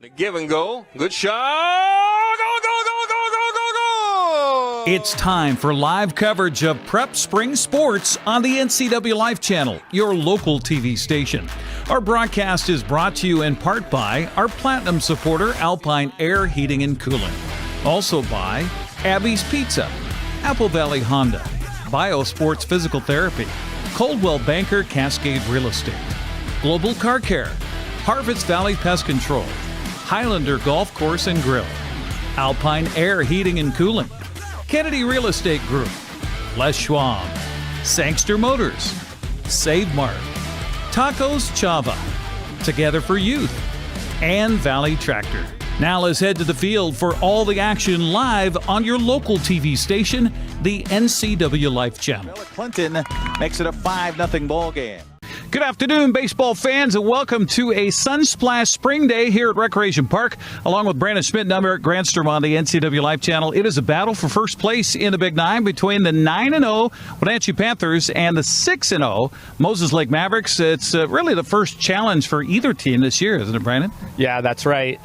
The give and go. Good shot. Go, go, go, go, go, go, go. It's time for live coverage of Prep Spring Sports on the NCWLIFE channel, your local TV station. Our broadcast is brought to you in part by our platinum supporter, Alpine Air Heating and Cooling. Also by Abby's Pizza, Apple Valley Honda, Biosports Physical Therapy, Coldwell Banker Cascade Real Estate, Global Car Care, Harvest Valley Pest Control, Highlander Golf Course and Grill, Alpine Air Heating and Cooling, Kennedy Real Estate Group, Les Schwab, Sangster Motors, Save Mart, Tacos Chava, Together for Youth, and Valley Tractor. Now let's head to the field for all the action live on your local TV station, the NCWLIFE channel. Clinton makes it a 5-0 ball game. Good afternoon, baseball fans, and welcome to a Sunsplash Spring Day here at Recreation Park. Along with Brandon Schmidt and Eric Grandstrom on the NCWLIFE channel, it is a battle for first place in the Big Nine between the 9-0 Wenatchee Panthers and the 6-0 Moses Lake Mavericks. It's really the first challenge for either team this year, isn't it, Brandon? Yeah, that's right.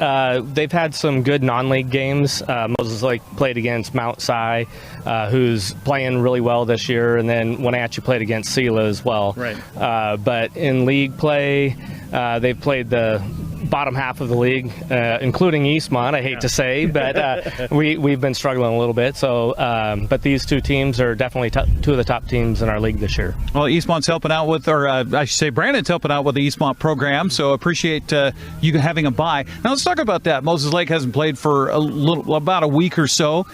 They've had some good non-league games. Moses Lake played against Mount Si, who's playing really well this year, and then Wenatchee played against Sela as well. Right. But in league play, they've played the bottom half of the league, including Eastmont, I hate to say, but we've been struggling a little bit. So, but these two teams are definitely two of the top teams in our league this year. Well, Eastmont's helping out with, or I should say Brandon's helping out with the Eastmont program, so appreciate you having a bye. Now let's talk about that. Moses Lake hasn't played for about a week or so.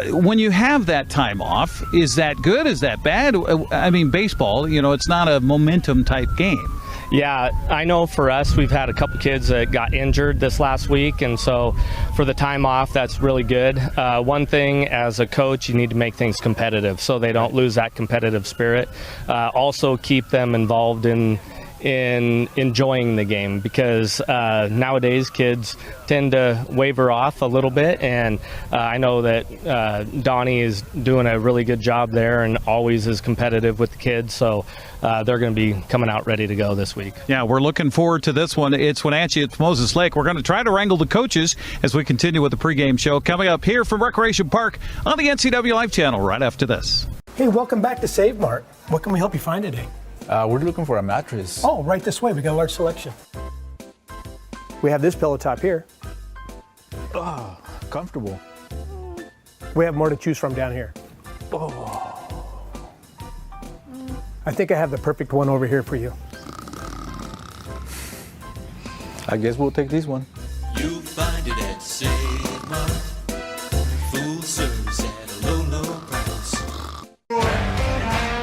When you have that time off, is that good? Is that bad? I mean, baseball, it's not a momentum type game. Yeah, I know for us, we've had a couple kids that got injured this last week, and so for the time off, that's really good. One thing, as a coach, you need to make things competitive so they don't lose that competitive spirit. Also keep them involved in enjoying the game, because nowadays kids tend to waver off a little bit, and I know that Donnie is doing a really good job there and always is competitive with the kids, so they're going to be coming out ready to go this week. Yeah, we're looking forward to this one. It's Wenatchee, it's Moses Lake. We're going to try to wrangle the coaches as we continue with the pregame show coming up here from Recreation Park on the NCWLIFE channel right after this. Hey, welcome back to Save Mart. What can we help you find today? We're looking for a mattress. Oh, right this way. We got a large selection. We have this pillow top here. Oh, comfortable. We have more to choose from down here. Oh. I think I have the perfect one over here for you. I guess we'll take this one. You'll find it at Save Mart. Full service at a low, low price.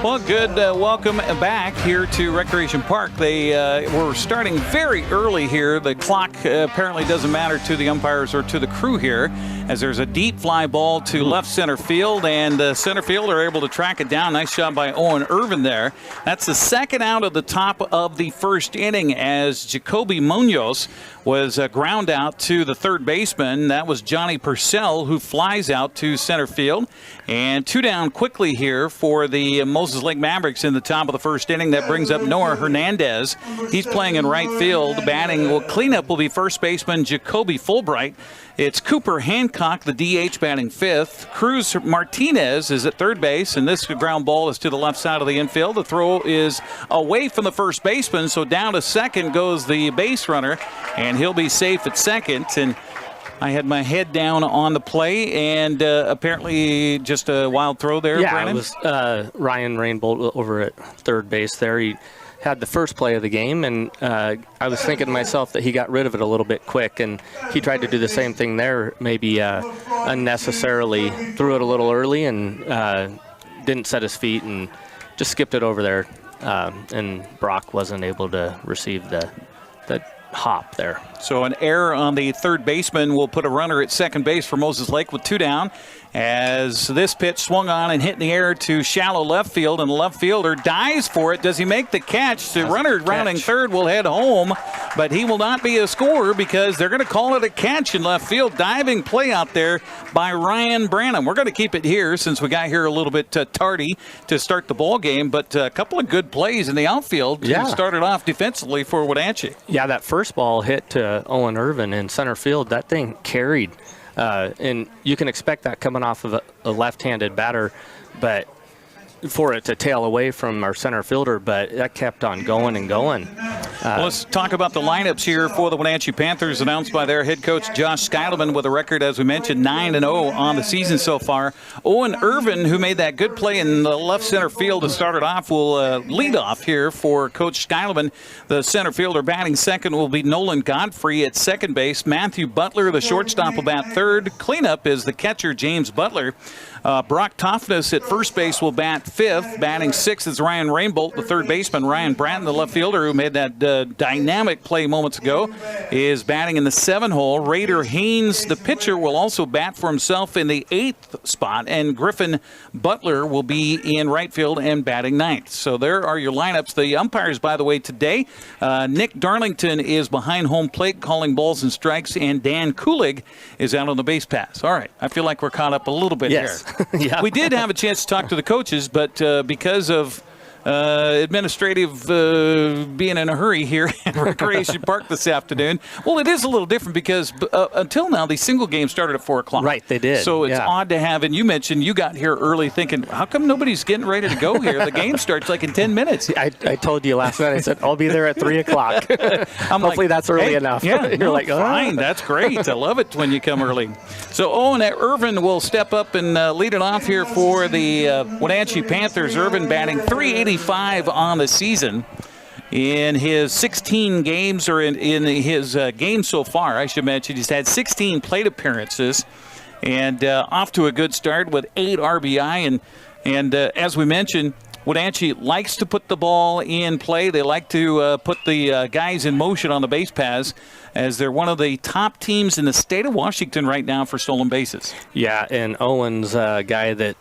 Well, good welcome back here to Recreation Park. They were starting very early here. The clock apparently doesn't matter to the umpires or to the crew here, as there's a deep fly ball to left center field, and center field are able to track it down. Nice job by Owen Irvin there. That's the second out of the top of the first inning, as Jacoby Munoz was ground out to the third baseman. That was Johnny Purcell, who flies out to center field. And two down quickly here for the Moses Lake Mavericks in the top of the first inning. That brings up Noah Hernandez. He's playing in right field. Batting, cleanup will be first baseman Jacoby Fulbright. It's Cooper Hancock, the DH, batting fifth. Cruz Martinez is at third base, and this ground ball is to the left side of the infield. The throw is away from the first baseman, so down to second goes the base runner, and he'll be safe at second. And I had my head down on the play, and apparently just a wild throw there, Brandon? Yeah, it was Ryan Rainbolt over at third base there. He had the first play of the game, and I was thinking to myself that he got rid of it a little bit quick, and he tried to do the same thing there, maybe unnecessarily threw it a little early and didn't set his feet and just skipped it over there, and Brock wasn't able to receive the hop there. So an error on the third baseman will put a runner at second base for Moses Lake with two down, as this pitch swung on and hit in the air to shallow left field, and the left fielder dives for it. Does he make the catch? The runner rounding third will head home, but he will not be a scorer because they're going to call it a catch in left field. Diving play out there by Ryan Branham. We're going to keep it here since we got here a little bit tardy to start the ball game, but a couple of good plays in the outfield to start it off defensively for Wenatchee. Yeah, that first first ball hit to Owen Irvin in center field, that thing carried. And you can expect that coming off of a left-handed batter, but for it to tail away from our center fielder, but that kept on going and going. Let's talk about the lineups here for the Wenatchee Panthers, announced by their head coach Josh Skyleman, with a record, as we mentioned, 9-0 on the season so far. Owen Irvin, who made that good play in the left center field to start it off, will lead off here for Coach Skyleman. The center fielder batting second will be Nolan Godfrey at second base. Matthew Butler, the shortstop, will bat third. Cleanup is the catcher, James Butler. Brock Toffness at first base will bat fifth. Batting sixth is Ryan Rainbolt, the third baseman. Ryan Bratton, the left fielder, who made that dynamic play moments ago, is batting in the 7 hole. Raider Haynes, the pitcher, will also bat for himself in the 8th spot. And Griffin Butler will be in right field and batting 9th. So there are your lineups. The umpires, by the way, today, Nick Darlington is behind home plate calling balls and strikes, and Dan Kulig is out on the base pass. All right, I feel like we're caught up a little bit here. Yeah. We did have a chance to talk to the coaches, but because of administrative being in a hurry here at Recreation Park this afternoon. Well, it is a little different because until now, these single games started at 4 o'clock. Right, they did. So it's odd to have, and you mentioned you got here early thinking, how come nobody's getting ready to go here? The game starts like in 10 minutes. I told you last night, I said, I'll be there at 3 o'clock. Hopefully that's early enough. Yeah, You're like, fine, that's great. I love it when you come early. So Owen Irvin will step up and lead it off here for the Wenatchee Panthers. Irvin batting .385 on the season. In his 16 games, or in his games so far, I should mention, he's had 16 plate appearances and off to a good start with 8 RBI. And as we mentioned, Wenatchee likes to put the ball in play. They like to put the guys in motion on the base paths, as they're one of the top teams in the state of Washington right now for stolen bases. Yeah, and Owen's a guy that,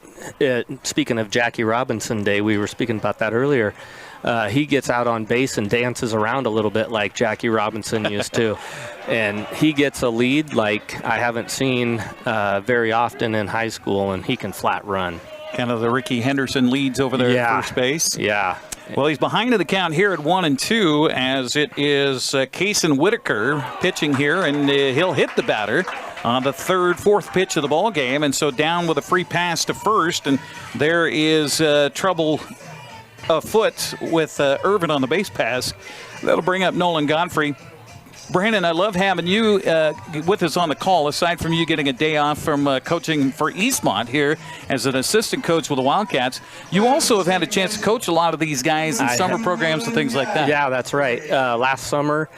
speaking of Jackie Robinson Day, we were speaking about that earlier. He gets out on base and dances around a little bit like Jackie Robinson used to. And he gets a lead like I haven't seen very often in high school, and he can flat run. Kind of the Ricky Henderson leads over there at first base. Yeah. Well, he's behind in the count here at 1-2, as it is Kaysen Whitaker pitching here, and he'll hit the batter on the fourth pitch of the ball game, and so down with a free pass to first, and there is trouble afoot with Irvin on the base pass. That'll bring up Nolan Godfrey. Brandon, I love having you with us on the call, aside from you getting a day off from coaching for Eastmont here as an assistant coach with the Wildcats. You also have had a chance to coach a lot of these guys in summer programs and things like that. Yeah, that's right. Last summer,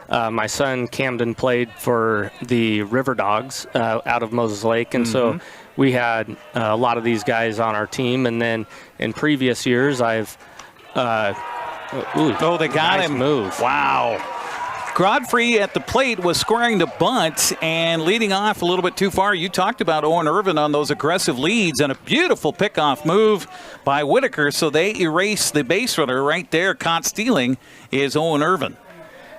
my son Camden played for the River Dogs out of Moses Lake, and so we had a lot of these guys on our team. And then in previous years, I've they got him. Move. Wow. Godfrey at the plate was squaring the bunt and leading off a little bit too far. You talked about Owen Irvin on those aggressive leads, and a beautiful pickoff move by Whitaker, so they erase the base runner right there. Caught stealing is Owen Irvin.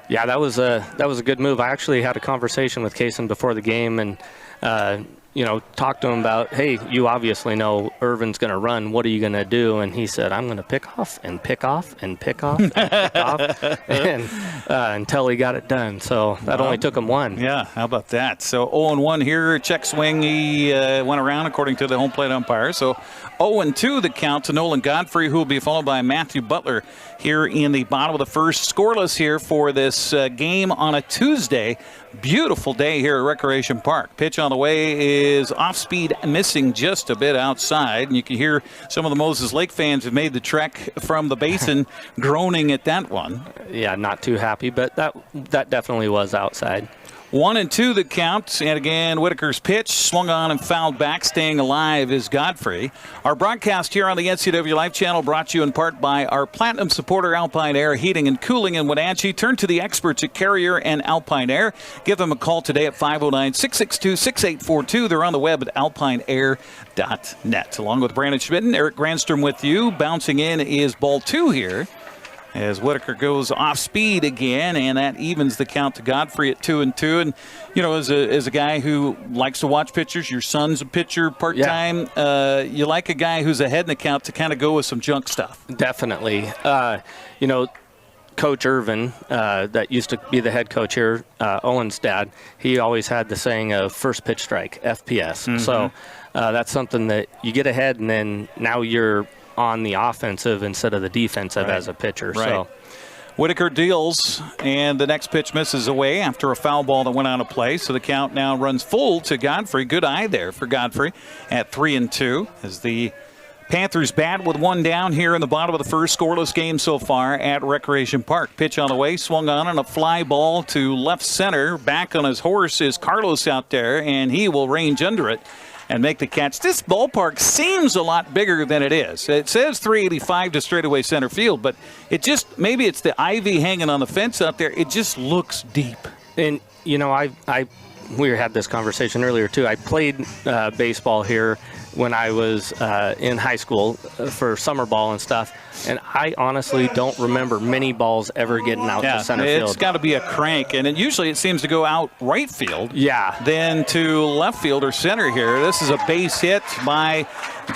Yeah, that was a good move. I actually had a conversation with Kaysen before the game, and talked to him about, hey, you obviously know Irvin's going to run. What are you going to do? And he said, I'm going to pick off and pick off and pick off and pick off and, until he got it done. So that only took him one. Yeah, how about that? So 0-1 here. Check swing. He went around according to the home plate umpire. So 0-2 the count to Nolan Godfrey, who will be followed by Matthew Butler here in the bottom of the first. Scoreless here for this game on a Tuesday. Beautiful day here at Recreation Park. Pitch on the way is off speed, missing just a bit outside. And you can hear some of the Moses Lake fans have made the trek from the basin groaning at that one. Yeah, not too happy, but that definitely was outside. 1-2 the count, and again, Whitaker's pitch swung on and fouled back. Staying alive is Godfrey. Our broadcast here on the NCWLIFE channel brought to you in part by our platinum supporter, Alpine Air Heating and Cooling in Wenatchee. Turn to the experts at Carrier and Alpine Air. Give them a call today at 509-662-6842. They're on the web at alpineair.net. Along with Brandon Schmitten, Eric Granstrom with you. Bouncing in is ball 2 here, as Whitaker goes off speed again, and that evens the count to Godfrey at 2-2. And as a guy who likes to watch pitchers, your son's a pitcher part-time. Yeah. You like a guy who's ahead in the count to kind of go with some junk stuff. Definitely. Coach Irvin, that used to be the head coach here, Owen's dad, he always had the saying of first pitch strike, FPS. Mm-hmm. So that's something that you get ahead, and then now you're on the offensive instead of the defensive as a pitcher. Right. So Whitaker deals, and the next pitch misses away after a foul ball that went out of play. So the count now runs full to Godfrey. Good eye there for Godfrey at 3-2 as the Panthers bat with one down here in the bottom of the first. Scoreless game so far at Recreation Park. Pitch on the way, swung on, and a fly ball to left center. Back on his horse is Carlos out there, and he will range under it and make the catch. This ballpark seems a lot bigger than it is. It says 385 to straightaway center field, but it just, maybe it's the ivy hanging on the fence out there. It just looks deep. And, you know, we had this conversation earlier, too. I played baseball here when I was in high school for summer ball and stuff, and I honestly don't remember many balls ever getting out to center field. It's got to be a crank, and usually it seems to go out right field, then to left field or center here. This is a base hit by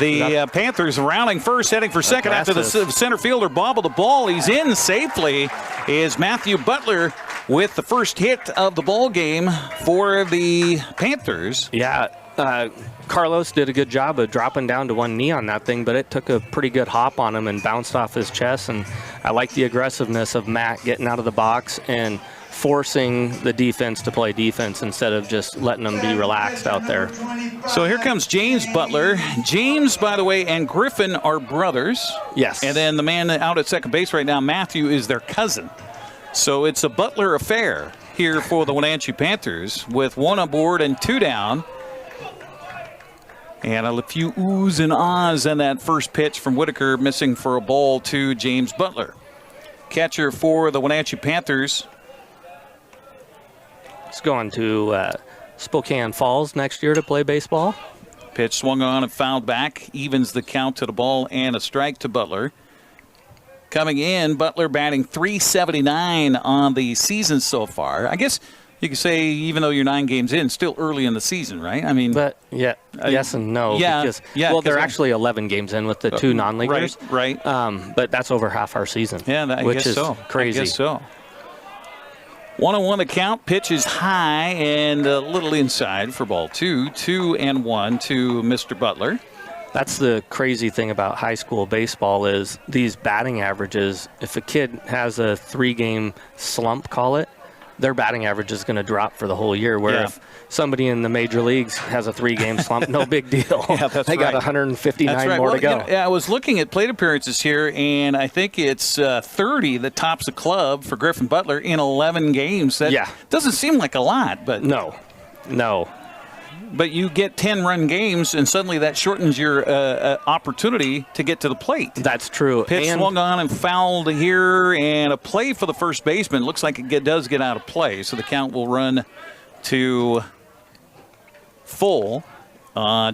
the Panthers, rounding first, heading for second after the center fielder bobbled the ball. He's in safely is Matthew Butler with the first hit of the ball game for the Panthers. Carlos did a good job of dropping down to one knee on that thing, but it took a pretty good hop on him and bounced off his chest. And I like the aggressiveness of Matt getting out of the box and forcing the defense to play defense instead of just letting them be relaxed out there. So here comes James Butler. James, by the way, and Griffin are brothers. Yes. And then the man out at second base right now, Matthew, is their cousin. So it's a Butler affair here for the Wenatchee Panthers with one aboard and two down. And a few oohs and ahs in that first pitch from Whitaker, missing for a ball to James Butler. Catcher for the Wenatchee Panthers. He's going to Spokane Falls next year to play baseball. Pitch swung on and fouled back. Evens the count to the ball and a strike to Butler. Coming in, Butler batting .379 on the season so far. I guess you could say, even though you're 9 games in, still early in the season, right? I mean, but yes and no. Well, they're actually 11 games in with the 2 non-leaguers. Right. But that's over half our season. Yeah, which is crazy. I guess so. 1-1 the count. Pitch is high and a little inside for ball 2. 2-1 to Mr. Butler. That's the crazy thing about high school baseball is these batting averages. If a kid has a 3-game slump, call it, their batting average is going to drop for the whole year. Where if somebody in the major leagues has a 3-game slump, no big deal. They got 159 more to go. I was looking at plate appearances here, and I think it's 30 that tops the club for Griffin Butler in 11 games. That doesn't seem like a lot, but no. But you get 10-run games, and suddenly that shortens your opportunity to get to the plate. That's true. Pitch swung on and fouled here, and a play for the first baseman. Looks like it does get out of play, so the count will run to full.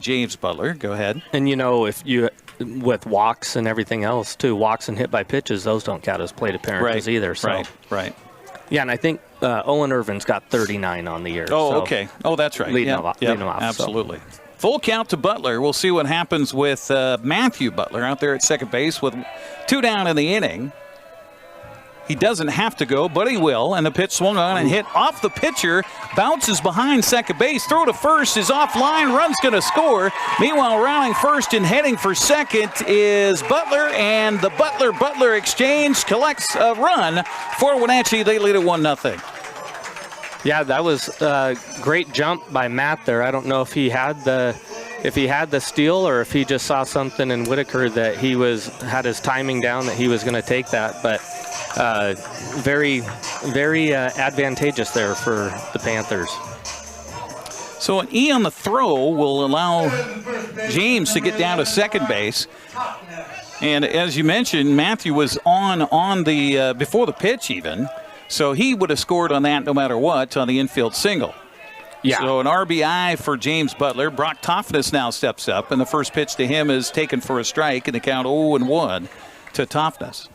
James Butler, go ahead. And, you know, if you with walks and everything else, too, walks and hit by pitches, those don't count as plate appearances either. So. Right. Yeah, and I think Owen Irvin's got 39 on the year. Okay. Oh, that's right. Leading them off. Absolutely. So. Full count to Butler. We'll see what happens with Matthew Butler out there at second base with 2 down in the inning. He doesn't have to go, but he will. And the pitch swung on and hit off the pitcher. Bounces behind second base. Throw to first is offline. Run's going to score. Meanwhile, rounding first and heading for second is Butler. And the Butler exchange collects a run for Wenatchee. They lead at 1-0. Yeah, that was a great jump by Matt there. I don't know if he had the steal or if he just saw something in Whitaker that he had his timing down that he was going to take that, but very, very advantageous there for the Panthers. So an E on the throw will allow James to get down to second base. And as you mentioned, Matthew was on the before the pitch even. So he would have scored on that no matter what on the infield single. Yeah. So an RBI for James Butler. Brock Toffness now steps up, and the first pitch to him is taken for a strike, and the count 0-1 to Toffness.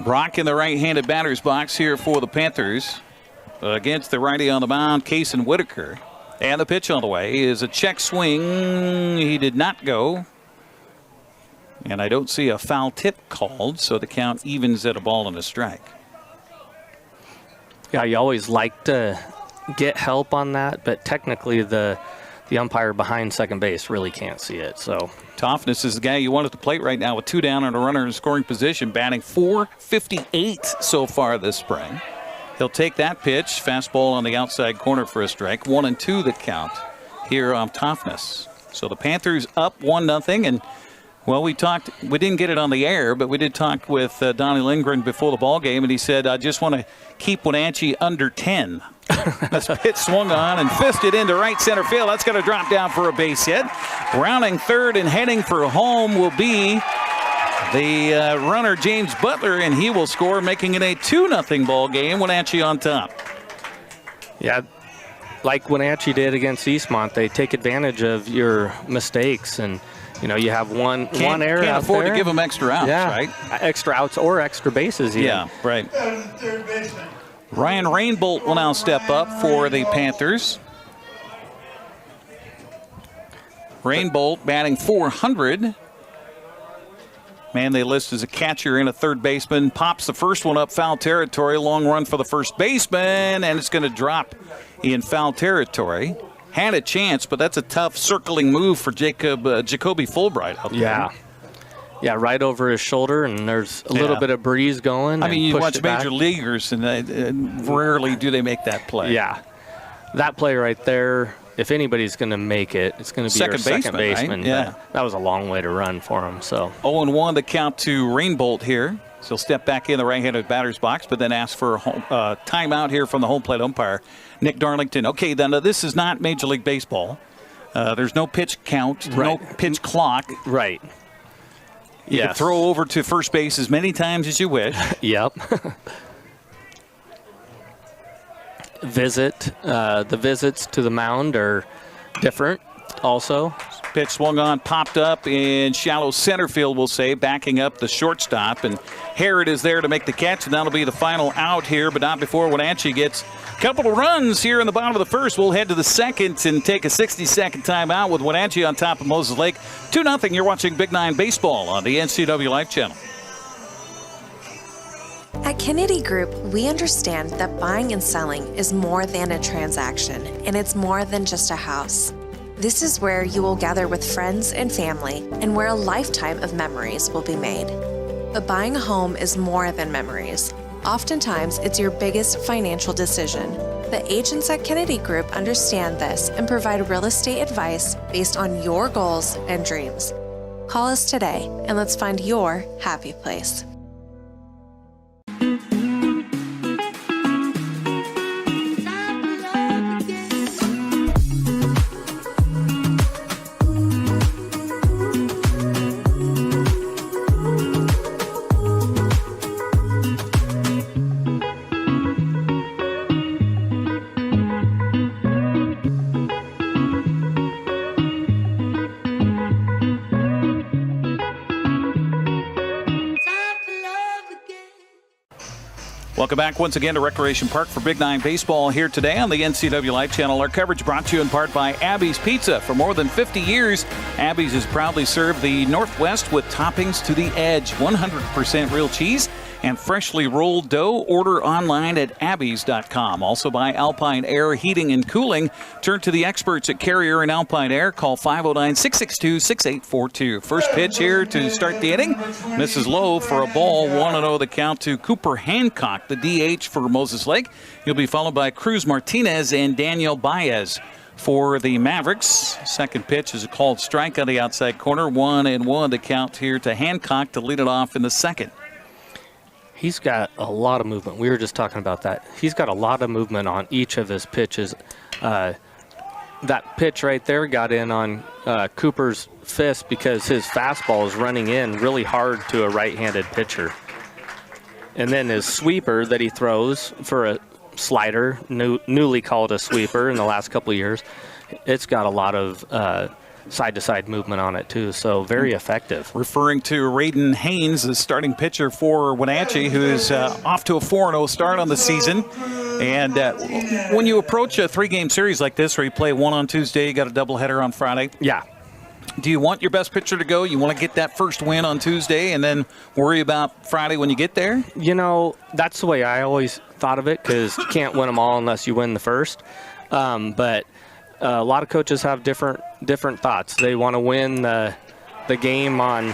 Brock in the right-handed batter's box here for the Panthers against the righty on the mound, Kason Whitaker. And the pitch on the way is a check swing. He did not go. And I don't see a foul tip called, so the count evens at a ball and a strike. Yeah, you always like to get help on that, but technically the umpire behind second base really can't see it. So Toughness is the guy you want at the plate right now with 2 down and a runner in scoring position, batting .458 so far this spring. He'll take that pitch, fastball on the outside corner for a strike. 1-2 the count here on Toughness. So the Panthers up 1-0, and well, we didn't get it on the air, but we did talk with Donnie Lindgren before the ball game, and he said, I just want to keep Wenatchee under 10. This pitch swung on and fisted into right center field. That's going to drop down for a base hit. Rounding third and heading for home will be the runner James Butler, and he will score, making it a 2-0 ball game. Wenatchee on top. yeah, like Wenatchee did against Eastmont, they take advantage of your mistakes, and you have one error Can't out afford there. to give them extra outs, right? Extra outs or extra bases even. Yeah, right. Ryan Rainbolt will now step up for the Panthers. Rainbolt batting .400. Man, they list as a catcher and a third baseman. Pops the first one up foul territory. Long run for the first baseman, and it's going to drop in foul territory. Had a chance, but that's a tough circling move for Jacoby Fulbright out there. Yeah, right over his shoulder, and there's a little bit of breeze going. I mean, you watch back. major leaguers, and rarely do they make that play. Yeah, that play right there, if anybody's going to make it, it's going to be Second second baseman. right? Yeah. That was a long way to run for him. So 0-1 the count to Rainbolt here. So he'll step back in the right-handed batter's box, but then ask for a timeout here from the home plate umpire, Nick Darlington. Okay, then this is not Major League Baseball. There's no pitch count, no pitch clock. Right. You can throw over to first base as many times as you wish. Yep. The visits to the mound are different also. Pitch swung on, popped up in shallow center field, we'll say, backing up the shortstop. And Harrod is there to make the catch, and that'll be the final out here, but not before Wenatchee gets a couple of runs here in the bottom of the first. We'll head to the second and take a 60-second timeout with Wenatchee on top of Moses Lake. 2-0. You're watching Big 9 Baseball on the NCWLIFE channel. At Kennedy Group, we understand that buying and selling is more than a transaction, and it's more than just a house. This is where you will gather with friends and family, and where a lifetime of memories will be made. But buying a home is more than memories. Oftentimes, it's your biggest financial decision. The agents at Kennedy Group understand this and provide real estate advice based on your goals and dreams. Call us today, and let's find your happy place. Welcome back once again to Recreation Park for Big 9 Baseball here today on the NCWLIFE channel. Our coverage brought to you in part by Abby's Pizza. For more than 50 years, Abby's has proudly served the Northwest with toppings to the edge. 100% real cheese and freshly rolled dough. Order online at abbys.com. Also by Alpine Air Heating and Cooling. Turn to the experts at Carrier and Alpine Air. Call 509-662-6842. First pitch here to start the inning. Misses low for a ball. 1-0 the count to Cooper Hancock, the DH for Moses Lake. He'll be followed by Cruz Martinez and Daniel Baez for the Mavericks. Second pitch is a called strike on the outside corner. 1-1 the count here to Hancock to lead it off in the second. He's got a lot of movement. We were just talking about that. He's got a lot of movement on each of his pitches. That pitch right there got in on Cooper's fist because his fastball is running in really hard to a right-handed pitcher. And then his sweeper that he throws for a slider, newly called a sweeper in the last couple of years, it's got a lot of side-to-side movement on it too, so very effective. Referring to Raiden Haynes, the starting pitcher for Wenatchee, who is off to a 4-0 start on the season. And when you approach a three-game series like this where you play one on Tuesday, you got a doubleheader on Friday. Yeah. Do you want your best pitcher to go? You want to get that first win on Tuesday and then worry about Friday when you get there? You know, that's the way I always thought of it, because you can't win them all unless you win the first. But a lot of coaches have different thoughts. They want to win the game on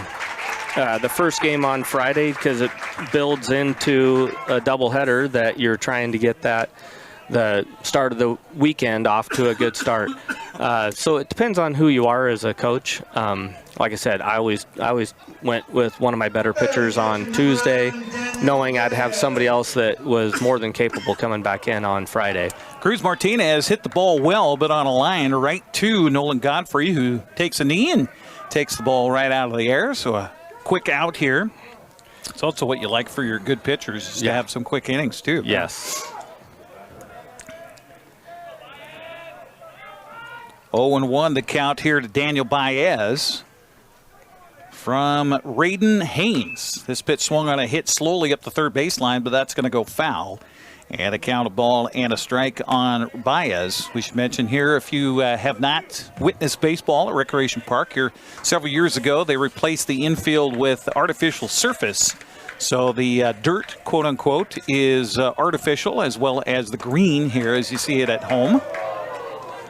the first game on Friday, because it builds into a doubleheader that you're trying to get the start of the weekend off to a good start. So it depends on who you are as a coach. Like I said, I always went with one of my better pitchers on Tuesday, knowing I'd have somebody else that was more than capable coming back in on Friday. Cruz Martinez hit the ball well, but on a line right to Nolan Godfrey, who takes a knee and takes the ball right out of the air. So a quick out here. It's also what you like for your good pitchers, is to have some quick innings too. Yes. 0-1 the count here to Daniel Baez from Raiden Haynes. This pitch swung on a hit slowly up the third baseline, but that's going to go foul. And a count, a ball and a strike on Baez. We should mention here, if you have not witnessed baseball at Recreation Park here several years ago, they replaced the infield with artificial surface. So the dirt, quote unquote, is artificial, as well as the green here as you see it at home.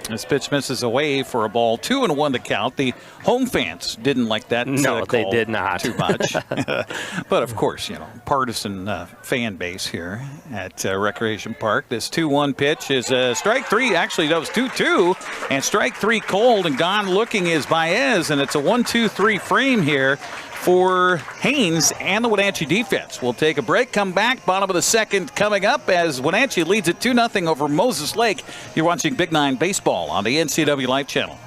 This pitch misses away for a ball. 2-1 to count. The home fans didn't like that. No, they did not. Too much. But of course, partisan fan base here at Recreation Park. This 2-1 pitch is strike three. Actually, that was 2-2. And strike three cold, and gone looking is Baez. And it's a 1-2-3 frame here for Haynes and the Wenatchee defense. We'll take a break, come back, bottom of the second coming up as Wenatchee leads it 2-0 over Moses Lake. You're watching Big Nine Baseball on the NCWLIFE channel.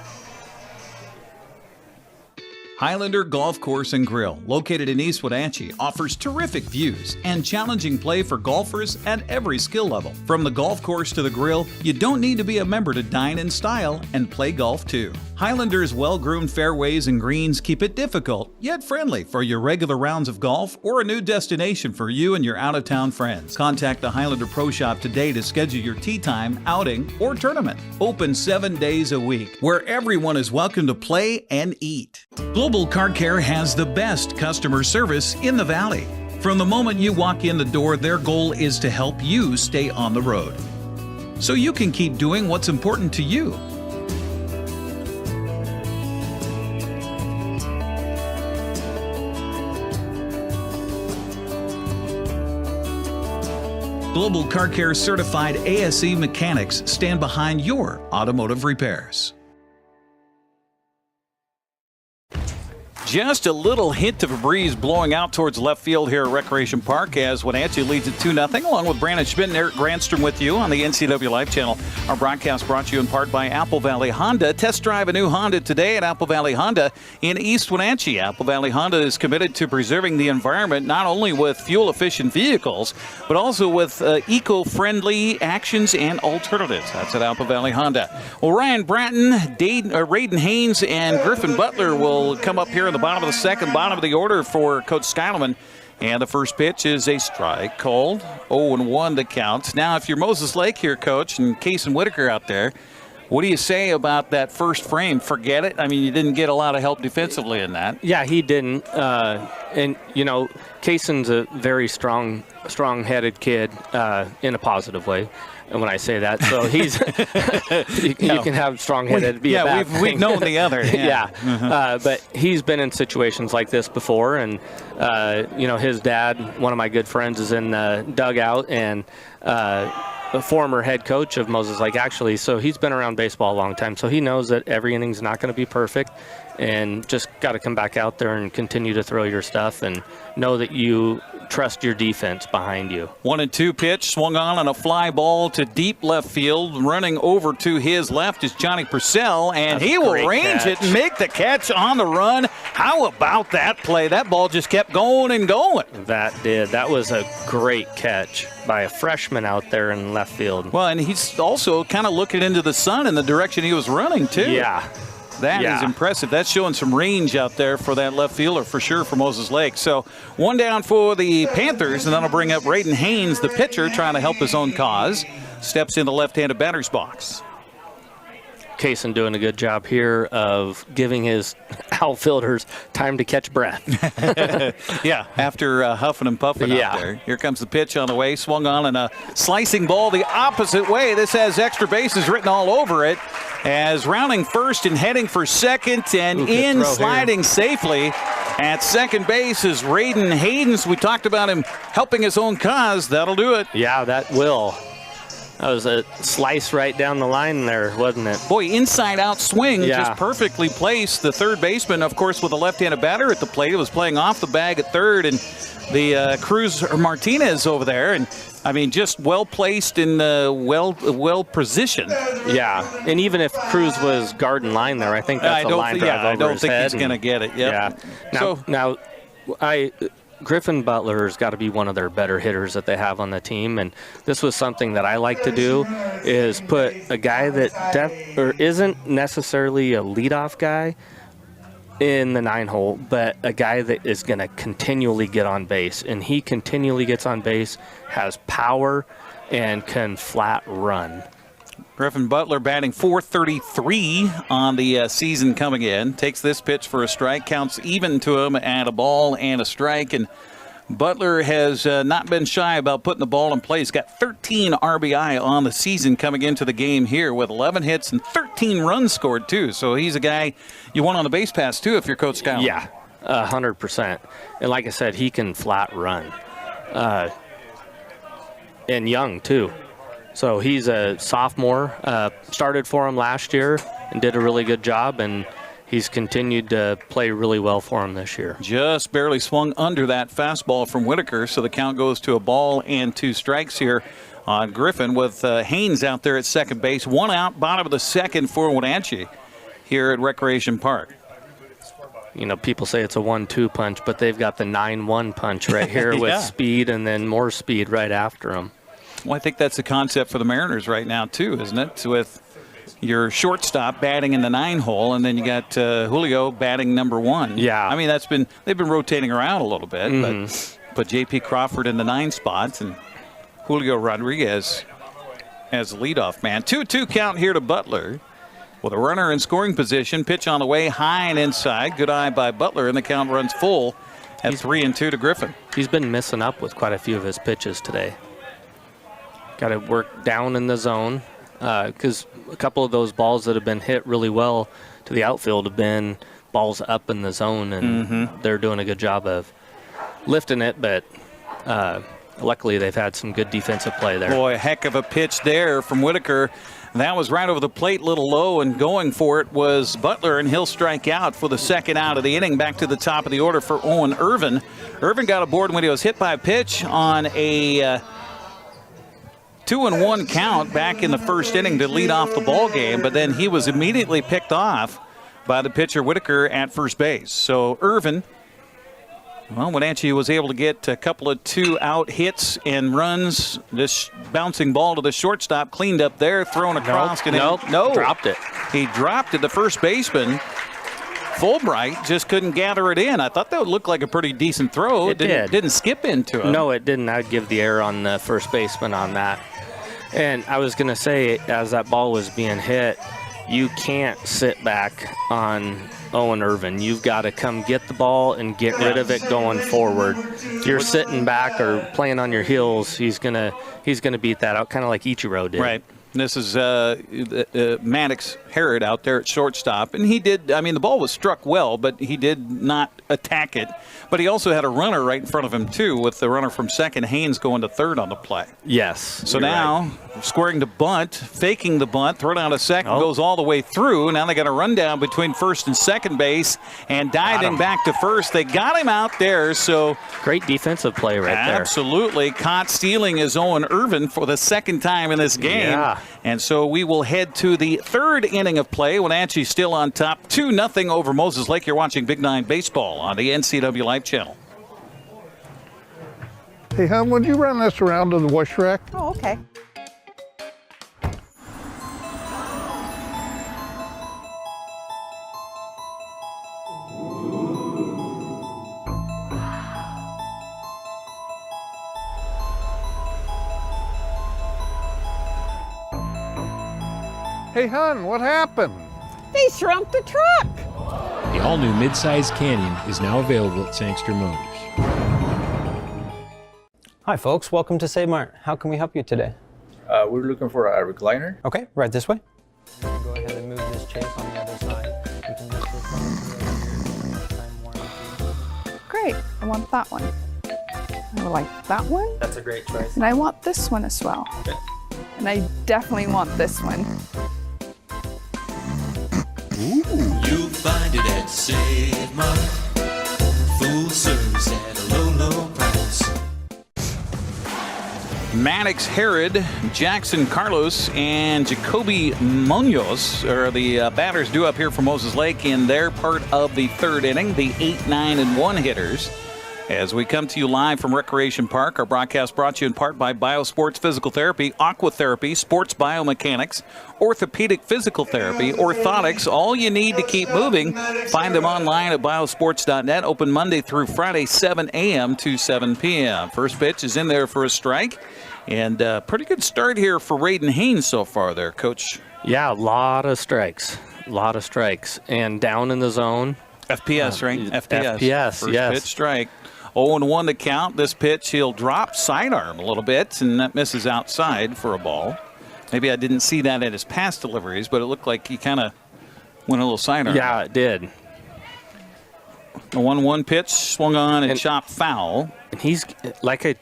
Highlander Golf Course and Grill, located in East Wenatchee, offers terrific views and challenging play for golfers at every skill level. From the golf course to the grill, you don't need to be a member to dine in style and play golf too. Highlander's well-groomed fairways and greens keep it difficult, yet friendly for your regular rounds of golf or a new destination for you and your out-of-town friends. Contact the Highlander Pro Shop today to schedule your tee time, outing, or tournament. Open 7 days a week, where everyone is welcome to play and eat. Global Car Care has the best customer service in the Valley. From the moment you walk in the door, their goal is to help you stay on the road, so you can keep doing what's important to you. Global Car Care certified ASE mechanics stand behind your automotive repairs. Just a little hint of a breeze blowing out towards left field here at Recreation Park as Wenatchee leads it 2-0, along with Brandon Schmidt and Eric Grandstrom with you on the NCWLIFE channel. Our broadcast brought to you in part by Apple Valley Honda. Test drive a new Honda today at Apple Valley Honda in East Wenatchee. Apple Valley Honda is committed to preserving the environment, not only with fuel-efficient vehicles, but also with eco-friendly actions and alternatives. That's at Apple Valley Honda. Well, Ryan Bratton, Raiden Haynes, and Griffin Butler will come up here in the bottom of the second, bottom of the order for Coach Skyleman. And the first pitch is a strike called. 0-1 the count. Now, if you're Moses Lake here, Coach, and Case and Whitaker out there, what do you say about that first frame? Forget it? I mean, you didn't get a lot of help defensively in that. Yeah, he didn't. And, Kaysen's a very strong-headed kid in a positive way. And when I say that, so he's you can have strong-headed be a bad thing. We've known the other. Yeah. But he's been in situations like this before, and his dad, one of my good friends, is in the dugout, and a former head coach of Moses Lake, actually. So he's been around baseball a long time, so he knows that every inning's not going to be perfect, and just got to come back out there and continue to throw your stuff and know that you trust your defense behind you. 1-2 pitch swung on a fly ball to deep left field. Running over to his left is Johnny Purcell, and he will range it and make the catch on the run. How about that play? That ball just kept going and going. That did. That was a great catch by a freshman out there in left field. Well, and he's also kind of looking into the sun in the direction he was running, too. Yeah. That is impressive. That's showing some range out there for that left fielder for sure for Moses Lake. So one down for the Panthers, and that'll bring up Raiden Haynes, the pitcher, trying to help his own cause. Steps in the left-handed batter's box. Kaysen doing a good job here of giving his outfielders time to catch breath. Yeah, after huffing and puffing out there. Here comes the pitch on the way, swung on, and a slicing ball the opposite way. This has extra bases written all over it, as rounding first and heading for second, and sliding safely at second base is Raiden Hayden's. We talked about him helping his own cause. That'll do it. Yeah, that will. That was a slice right down the line there, wasn't it? Boy, inside-out swing, just perfectly placed. The third baseman, of course, with a left-handed batter at the plate, was playing off the bag at third, and the Cruz Martinez over there, and I mean, just well placed and well positioned. Yeah, and even if Cruz was guarding line there, I think that's a line drive over I don't his think head he's going to get it. Yep. Yeah. Griffin Butler's got to be one of their better hitters that they have on the team, and this was something that I like to do, is put a guy that isn't necessarily a leadoff guy in the 9-hole, but a guy that is going to continually get on base, and he continually gets on base, has power, and can flat run. Griffin Butler batting .433 on the season coming in. Takes this pitch for a strike, counts even to him at a ball and a strike. And Butler has not been shy about putting the ball in play. He's got 13 RBI on the season coming into the game here with 11 hits and 13 runs scored, too. So he's a guy you want on the base pass, too, if you're Coach Skyler. Yeah, 100%. And like I said, he can flat run. And young, too. So he's a sophomore, started for him last year and did a really good job, and he's continued to play really well for him this year. Just barely swung under that fastball from Whitaker, so the count goes to a ball and 2 strikes here on Griffin, with Haynes out there at second base. 1 out, bottom of the second for Wenatchee here at Recreation Park. You know, people say it's a 1-2 punch, but they've got the 9-1 punch right here with speed and then more speed right after him. Well, I think that's the concept for the Mariners right now, too, isn't it? With your shortstop batting in the 9-hole, and then you got Julio batting number 1. Yeah. I mean, they've been rotating around a little bit, but J.P. Crawford in the 9 spots and Julio Rodriguez as the leadoff man. 2-2 count here to Butler. With a runner in scoring position, pitch on the way, high and inside. Good eye by Butler, and the count runs full at 3-2 to Griffin. He's been missing up with quite a few of his pitches today. Got to work down in the zone, because a couple of those balls that have been hit really well to the outfield have been balls up in the zone, and they're doing a good job of lifting it, but luckily they've had some good defensive play there. Boy, a heck of a pitch there from Whitaker. That was right over the plate, a little low, and going for it was Butler, and he'll strike out for the second out of the inning. Back to the top of the order for Owen Irvin. Irvin got aboard when he was hit by a pitch on a 2-1 count back in the first inning to lead off the ball game, but then he was immediately picked off by the pitcher Whitaker at first base. So Irvin, well, Wenatchee was able to get a couple of 2-out hits and runs. This bouncing ball to the shortstop, cleaned up there, thrown across. Dropped it. He dropped it. The first baseman, Fulbright, just couldn't gather it in. I thought that would look like a pretty decent throw. It didn't skip into it. No, it didn't. I'd give the error on the first baseman on that. And I was going to say, as that ball was being hit, you can't sit back on Owen Irvin. You've got to come get the ball and get rid of it going forward. If you're sitting back or playing on your heels, he's gonna beat that out, kind of like Ichiro did. Right. This is Maddox Herod out there at shortstop. And he did, I mean, the ball was struck well, but he did not attack it. But he also had a runner right in front of him, too, with the runner from second, Haynes, going to third on the play. Yes. So now, squaring to bunt, faking the bunt, throw down a second, goes all the way through. Now they got a rundown between first and second base, and diving back to first. They got him out there, so. Great defensive play right there. Absolutely. Caught stealing is Owen Irvin for the second time in this game. Yeah. And so we will head to the third inning of play. Wenatchee still on top, 2-0 over Moses Lake. You're watching Big 9 Baseball on the NCWLIFE channel. Hey, hon, would you run this around to the wash rack? Oh, okay. Hey, hon, what happened? They shrunk the truck. The all-new midsize Canyon is now available at Sangster Motors. Hi folks, welcome to Save Mart. How can we help you today? We're looking for a recliner. Okay, right this way. Go ahead and move this chase on the other side. You can use this time warranty. Great, I want that one. I like that one. That's a great choice. And I want this one as well. Okay. And I definitely want this one. You'll find it at Save Mart. Full service at a low, low price. Maddox Herod, Jackson Carlos, and Jacoby Munoz are the batters due up here for Moses Lake in their part of the third inning, the 8, 9, and 1 hitters. As we come to you live from Recreation Park, our broadcast brought to you in part by Biosports Physical Therapy, Aqua Therapy, Sports Biomechanics, Orthopedic Physical Therapy, Orthotics, all you need to keep moving. Find them online at biosports.net, open Monday through Friday, 7 a.m. to 7 p.m. First pitch is in there for a strike, and pretty good start here for Raiden Haynes so far there, Coach. Yeah, a lot of strikes. And down in the zone. FPS, right? FPS, First yes. pitch strike. 0-1 to count. This pitch, he'll drop sidearm a little bit, and that misses outside for a ball. Maybe I didn't see that at his past deliveries, but it looked like he kind of went a little sidearm. Yeah, it did. The 1-1 pitch swung on and chopped foul. And he's like I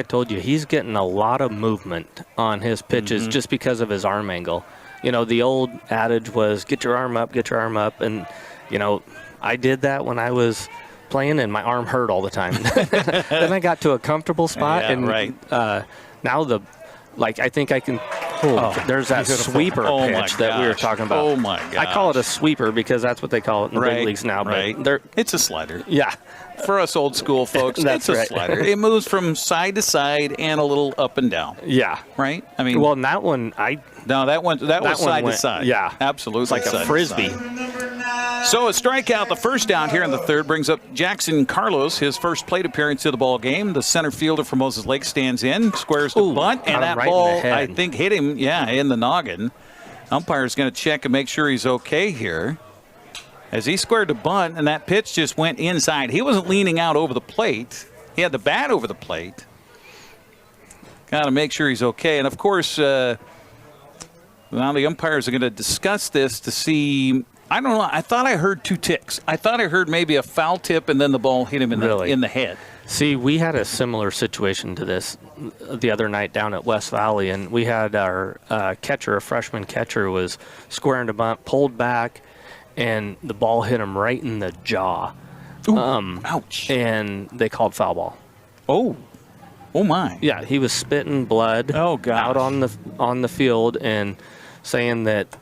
told you, he's getting a lot of movement on his pitches just because of his arm angle. You know, the old adage was get your arm up, and you know, I did that when I was playing and my arm hurt all the time. Then I got to a comfortable spot, and now I think I can. There's that sweeper pitch that we were talking about. Oh my gosh. I call it a sweeper because that's what they call it in the big leagues now. But it's a slider. Yeah. For us old school folks, it's a slider. It moves from side to side and a little up and down. Yeah. Right? I mean, well, that one, that was side to side. Yeah. Absolutely. It's like a frisbee. So a strikeout, the first down here in the third, brings up Jackson Carlos, his first plate appearance of the ball game. The center fielder for Moses Lake stands in, squares the bunt, and that ball, I think, hit him, in the noggin. Umpire's going to check and make sure he's okay here. As he squared the bunt, and that pitch just went inside. He wasn't leaning out over the plate. He had the bat over the plate. Got to make sure he's okay. And, of course, now the umpires are going to discuss this to see. I don't know. I thought I heard two ticks. I thought I heard maybe a foul tip, and then the ball hit him in the head. See, we had a similar situation to this the other night down at West Valley, and we had our catcher, a freshman catcher, was squaring the bunt, pulled back, and the ball hit him right in the jaw. Ooh, ouch. And they called foul ball. Oh my. Yeah, he was spitting blood out on the field and saying that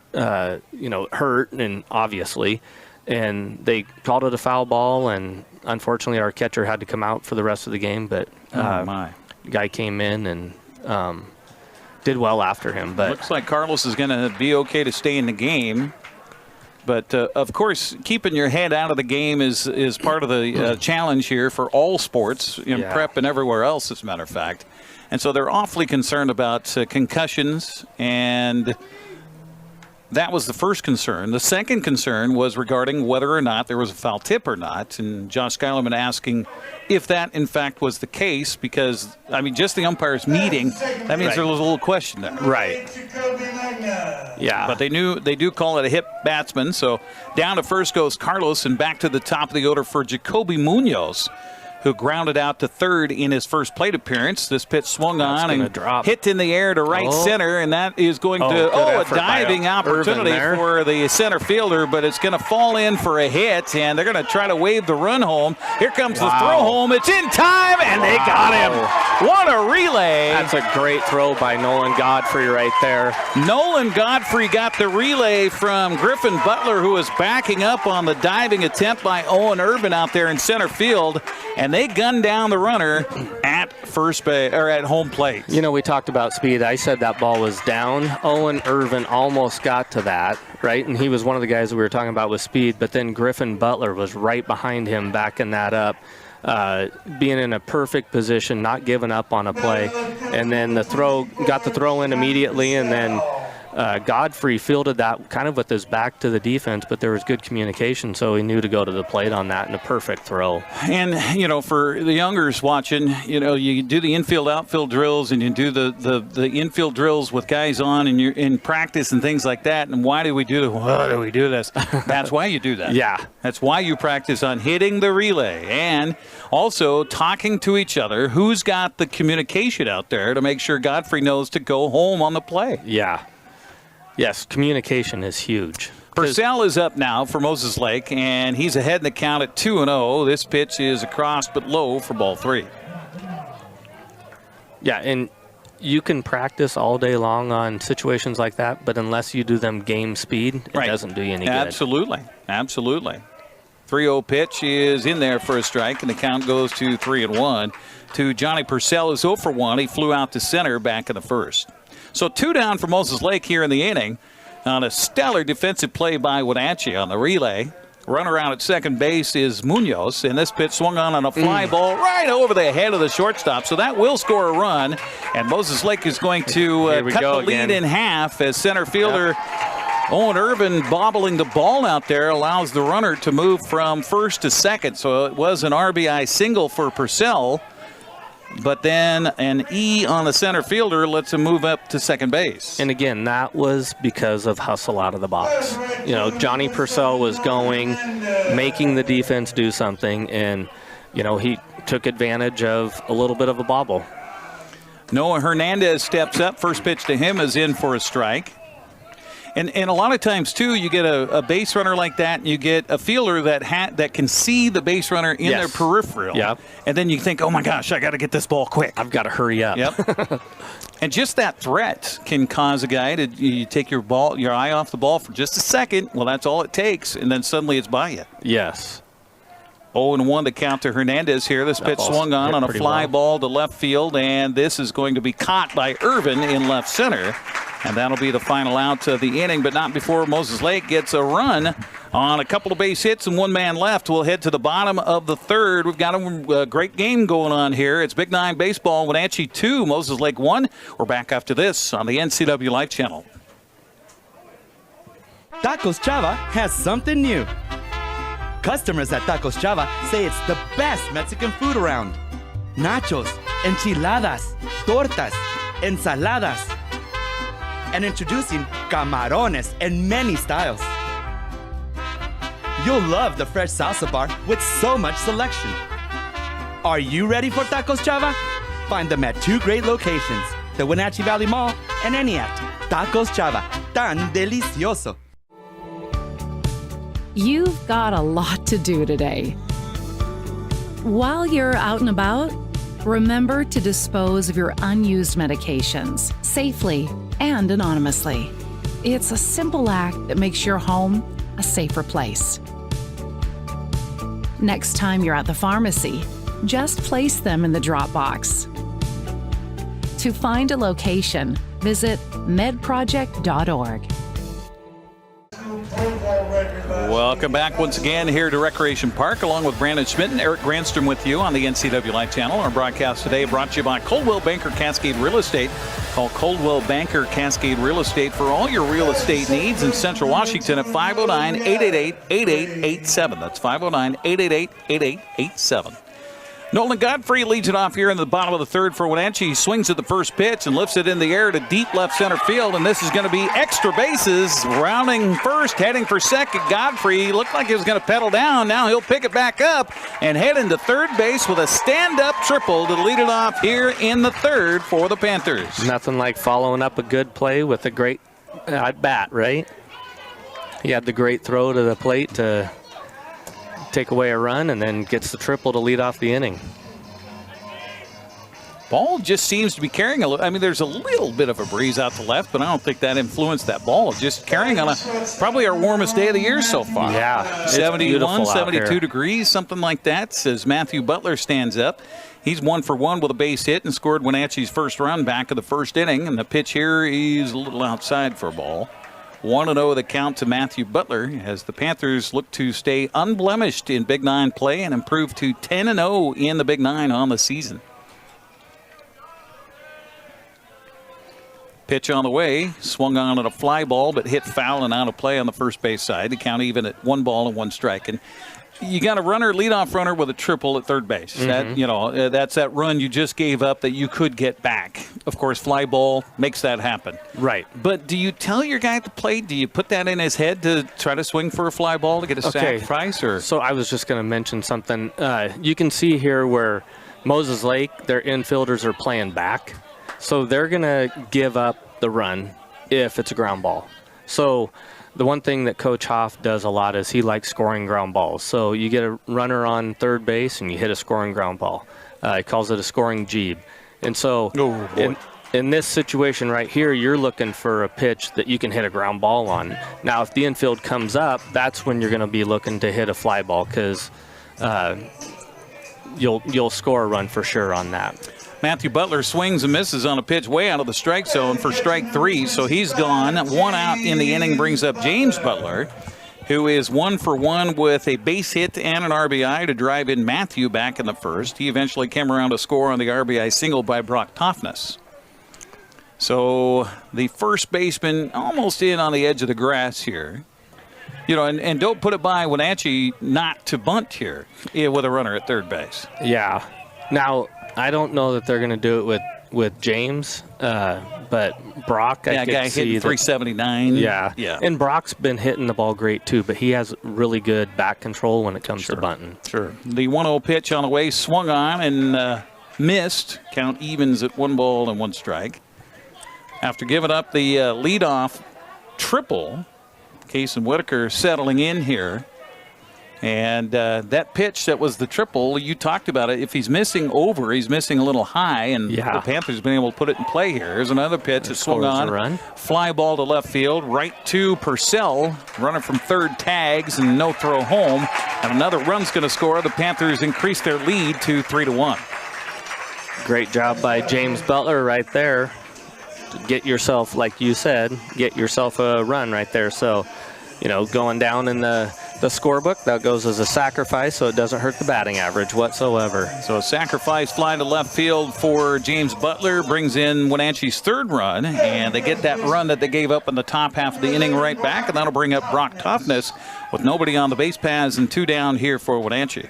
hurt, and obviously, and they called it a foul ball, and unfortunately our catcher had to come out for the rest of the game, but the guy came in and did well after him. But looks like Carlos is going to be okay to stay in the game. But, of course, keeping your head out of the game is part of the challenge here for all sports, in prep and everywhere else, as a matter of fact. And so they're awfully concerned about concussions, and that was the first concern. The second concern was regarding whether or not there was a foul tip or not, and Josh Skylerman asking if that, in fact, was the case, because, I mean, just the umpires meeting, that means there was a little question there. Right. Yeah. But they do call it a hit batsman, so down to first goes Carlos, and back to the top of the order for Jacoby Munoz, who grounded out to third in his first plate appearance. This pitch swung on and hit in the air to right center, and that is going to a diving opportunity for the center fielder, but it's going to fall in for a hit, and they're going to try to wave the run home. Here comes the throw home. It's in time, and they got him. What a relay. That's a great throw by Nolan Godfrey right there. Nolan Godfrey got the relay from Griffin Butler, who was backing up on the diving attempt by Owen Urban out there in center field, and they gunned down the runner at first base, or at home plate. You know, we talked about speed. I said that ball was down. Owen Irvin almost got to that, right? And he was one of the guys that we were talking about with speed, but then Griffin Butler was right behind him backing that up, being in a perfect position, not giving up on a play. And then got the throw in immediately, and then Godfrey fielded that kind of with his back to the defense, but there was good communication, so he knew to go to the plate on that, and a perfect throw. And, you know, for the youngers watching, you know, you do the infield, outfield drills, and you do the infield drills with guys on, and you're in practice and things like that. And why do we do this? That's why you do that. Yeah. That's why you practice on hitting the relay and also talking to each other. Who's got the communication out there to make sure Godfrey knows to go home on the play? Yeah. Yes, communication is huge. Purcell is up now for Moses Lake, and he's ahead in the count at 2-0. This pitch is across but low for ball 3. Yeah, and you can practice all day long on situations like that, but unless you do them game speed, it doesn't do you any good. Absolutely. 3-0 pitch is in there for a strike, and the count goes to 3-1 to Johnny Purcell, who's 0 for 1. He flew out to center back in the first. So 2 down for Moses Lake here in the inning on a stellar defensive play by Wenatchee on the relay. Runner out at second base is Munoz, and this pitch swung on a fly ball right over the head of the shortstop. So that will score a run, and Moses Lake is going to cut the lead in half as center fielder Owen Irvin bobbling the ball out there allows the runner to move from first to second. So it was an RBI single for Purcell. But then an E on the center fielder lets him move up to second base. And again, that was because of hustle out of the box. You know, Johnny Purcell was going, making the defense do something, and, you know, he took advantage of a little bit of a bobble. Noah Hernandez steps up. First pitch to him is in for a strike. And a lot of times, too, you get a base runner like that, and you get a fielder that can see the base runner in their peripheral. Yep. And then you think, oh, my gosh, I got to get this ball quick. I've got to hurry up. Yep. And just that threat can cause a guy to you take your eye off the ball for just a second. Well, that's all it takes, and then suddenly it's by you. Yes. 0-1 to count to Hernandez here. This pitch swung on a fly ball to left field, and this is going to be caught by Irvin in left center. And that'll be the final out of the inning, but not before Moses Lake gets a run on a couple of base hits and one man left. We'll head to the bottom of the third. We've got a great game going on here. It's Big Nine Baseball, Wenatchee 2, Moses Lake 1. We're back after this on the NCWLIFE channel. Tacos Chava has something new. Customers at Tacos Chava say it's the best Mexican food around. Nachos, enchiladas, tortas, ensaladas, and introducing camarones in many styles. You'll love the fresh salsa bar with so much selection. Are you ready for Tacos Chava? Find them at 2 great locations, the Wenatchee Valley Mall and Eniat. Tacos Chava, tan delicioso. You've got a lot to do today. While you're out and about, remember to dispose of your unused medications safely and anonymously. It's a simple act that makes your home a safer place. Next time you're at the pharmacy, just place them in the drop box. To find a location, visit medproject.org. Welcome back once again here to Recreation Park, along with Brandon Schmidt and Eric Granstrom with you on the NCWLIFE channel. Our broadcast today brought to you by Coldwell Banker Cascade Real Estate. Call Coldwell Banker Cascade Real Estate for all your real estate needs in Central Washington at 509-888-8887. That's 509-888-8887. Nolan Godfrey leads it off here in the bottom of the third for Wenatchee. He swings at the first pitch and lifts it in the air to deep left center field, and this is going to be extra bases. Rounding first, heading for second. Godfrey looked like he was going to pedal down. Now he'll pick it back up and head into third base with a stand-up triple to lead it off here in the third for the Panthers. Nothing like following up a good play with a great at-bat, right? He had the great throw to the plate to take away a run, and then gets the triple to lead off the inning. Ball just seems to be carrying a little. I mean, there's a little bit of a breeze out to left, but I don't think that influenced that ball. Just carrying on probably our warmest day of the year so far. Yeah, 71, 72 degrees, something like that, as Matthew Butler stands up. He's 1 for 1 with a base hit and scored Wenatchee's first run back of the first inning. And the pitch here is a little outside for a ball. 1-0 the count to Matthew Butler as the Panthers look to stay unblemished in Big Nine play and improve to 10-0 in the Big Nine on the season. Pitch on the way, swung on at a fly ball, but hit foul and out of play on the first base side. The count even at 1 ball and 1 strike. And you got a leadoff runner with a triple at third base. That, that's that run you just gave up that you could get back. Of course, fly ball makes that happen. Right. But do you tell your guy at the plate, do you put that in his head to try to swing for a fly ball to get a sacrifice? Or? So I was just going to mention something. You can see here where Moses Lake, their infielders are playing back. So they're going to give up the run if it's a ground ball. So the one thing that Coach Hoff does a lot is he likes scoring ground balls. So you get a runner on third base and you hit a scoring ground ball. He calls it a scoring jeeb. And so in this situation right here, you're looking for a pitch that you can hit a ground ball on. Now, if the infield comes up, that's when you're going to be looking to hit a fly ball because you'll score a run for sure on that. Matthew Butler swings and misses on a pitch way out of the strike zone for strike 3, so he's gone. 1 out in the inning brings up James Butler, who is 1 for 1 with a base hit and an RBI to drive in Matthew back in the first. He eventually came around to score on the RBI single by Brock Toffness. So the first baseman almost in on the edge of the grass here. And don't put it by Wenatchee not to bunt here with a runner at third base. Yeah. Now, I don't know that they're going to do it with James, but Brock, I guy hitting 379. Yeah. And Brock's been hitting the ball great too, but he has really good back control when it comes to bunting. Sure. The 1-0 pitch on the way, swung on and missed. Count evens at 1 ball and 1 strike. After giving up the leadoff triple, Case and Whitaker settling in here. And that pitch that was the triple, you talked about it. If he's missing over, he's missing a little high, and the Panthers have been able to put it in play here. Here's another pitch that swung on. Fly ball to left field, right to Purcell. Runner from third tags and no throw home. And another run's going to score. The Panthers increase their lead to 3-1. Great job by James Butler right there. Get yourself, like you said, get yourself a run right there. So, going down in the scorebook, that goes as a sacrifice, so it doesn't hurt the batting average whatsoever. So a sacrifice fly to left field for James Butler brings in Wenatchee's 3rd run, and they get that run that they gave up in the top half of the inning right back, and that'll bring up Brock Toffness with nobody on the base paths and 2 down here for Wenatchee.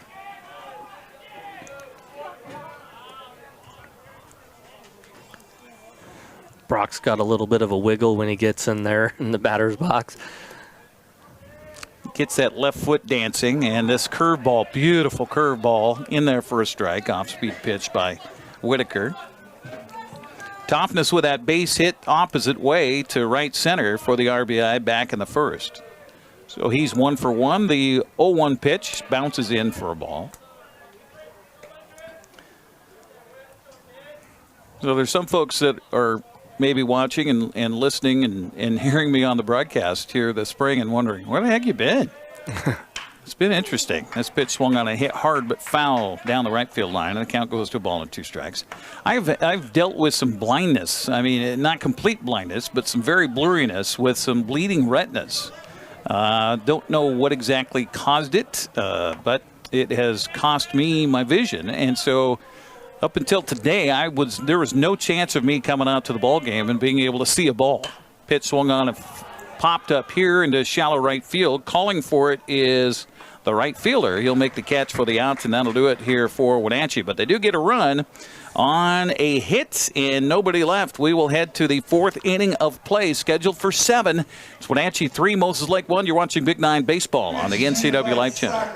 Brock's got a little bit of a wiggle when he gets in there in the batter's box. Gets that left foot dancing, and this curveball, beautiful curveball, in there for a strike. Off-speed pitch by Whitaker. Toffness with that base hit opposite way to right center for the RBI back in the first. So he's 1 for 1. The 0-1 pitch bounces in for a ball. So there's some folks that are maybe watching and listening and hearing me on the broadcast here this spring and wondering, where the heck you been? It's been interesting. This pitch swung on a hit hard but foul down the right field line, and the count goes to a ball and 2 strikes. I've dealt with some blindness. I mean, not complete blindness, but some very blurriness with some bleeding retinas. Don't know what exactly caused it, but it has cost me my vision. And so up until today, there was no chance of me coming out to the ball game and being able to see a ball. Pitch swung on and popped up here into shallow right field. Calling for it is the right fielder. He'll make the catch for the out, and that'll do it here for Wenatchee. But they do get a run on a hit, and nobody left. We will head to the 4th inning of play, scheduled for 7. It's Wenatchee 3, Moses Lake 1. You're watching Big 9 Baseball on the NCWLIFE channel.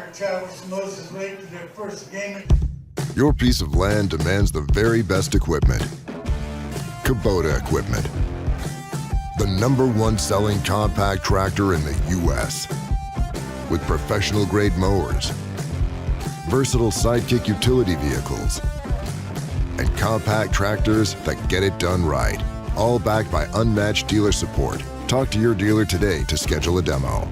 Your piece of land demands the very best equipment. Kubota equipment. The #1 selling compact tractor in the U.S. With professional grade mowers, versatile sidekick utility vehicles, and compact tractors that get it done right. All backed by unmatched dealer support. Talk to your dealer today to schedule a demo.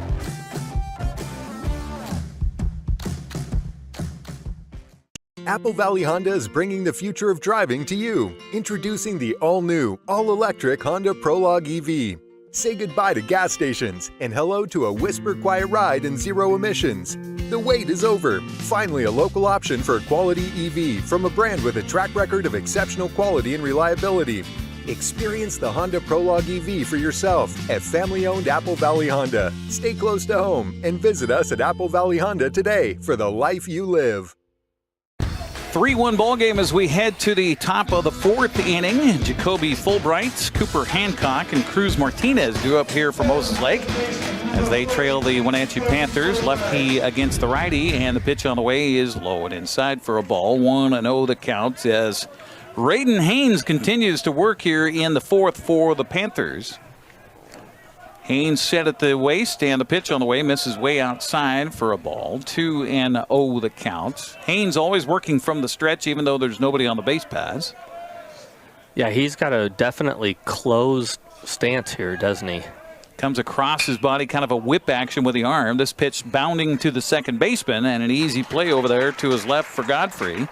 Apple Valley Honda is bringing the future of driving to you. Introducing the all-new, all-electric Honda Prologue EV. Say goodbye to gas stations and hello to a whisper-quiet ride and 0 emissions. The wait is over. Finally, a local option for a quality EV from a brand with a track record of exceptional quality and reliability. Experience the Honda Prologue EV for yourself at family-owned Apple Valley Honda. Stay close to home and visit us at Apple Valley Honda today for the life you live. 3-1 ball game as we head to the top of the 4th inning. Jacoby Fulbright, Cooper Hancock, and Cruz Martinez due up here for Moses Lake as they trail the Wenatchee Panthers. Lefty against the righty, and the pitch on the way is low and inside for a ball. 1-0 the count as Raiden Haynes continues to work here in the 4th for the Panthers. Haynes set at the waist, and the pitch on the way misses way outside for a ball. 2-0 the count. Haynes always working from the stretch, even though there's nobody on the base paths. Yeah, he's got a definitely closed stance here, doesn't he? Comes across his body, kind of a whip action with the arm. This pitch bounding to the second baseman, and an easy play over there to his left for Godfrey.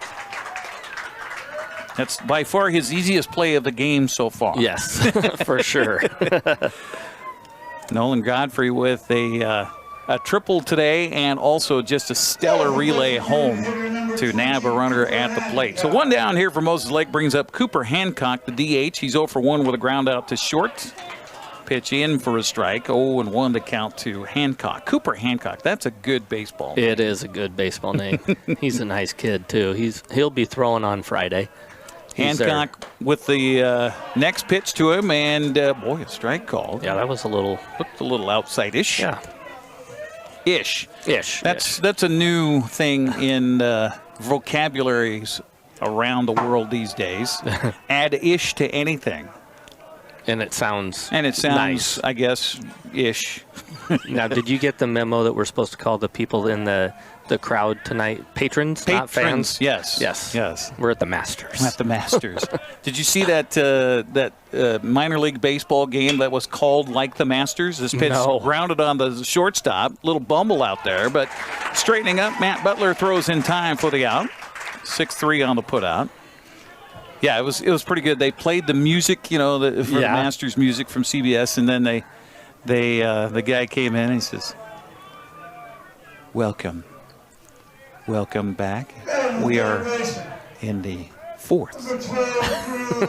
That's by far his easiest play of the game so far. Yes, for sure. Nolan Godfrey with a triple today, and also just a stellar relay home to nab a runner at the plate. So one down here for Moses Lake brings up Cooper Hancock, the DH. He's 0 for 1 with a ground out to short. Pitch in for a strike. 0-1 to count to Hancock. Cooper Hancock, that's a good baseball name. It is a good baseball name. He's a nice kid, too. He'll be throwing on Friday. Hancock with the next pitch to him, and boy, a strike call. Yeah, that was looked a little outside-ish. Yeah. Ish. That's a new thing in vocabularies around the world these days. Add ish to anything. And it sounds nice. I guess, ish. Now, did you get the memo that we're supposed to call the people in the crowd tonight patrons, not fans? Yes. We're at the Masters. At the Masters. Did you see that minor league baseball game that was called like the Masters? This pitch grounded on the shortstop. Little bumble out there, but straightening up. Matt Butler throws in time for the out. 6-3 on the putout. Yeah, it was pretty good. They played the music, for the Masters music from CBS, and then the guy came in and he says, "Welcome back. We are in the 4th."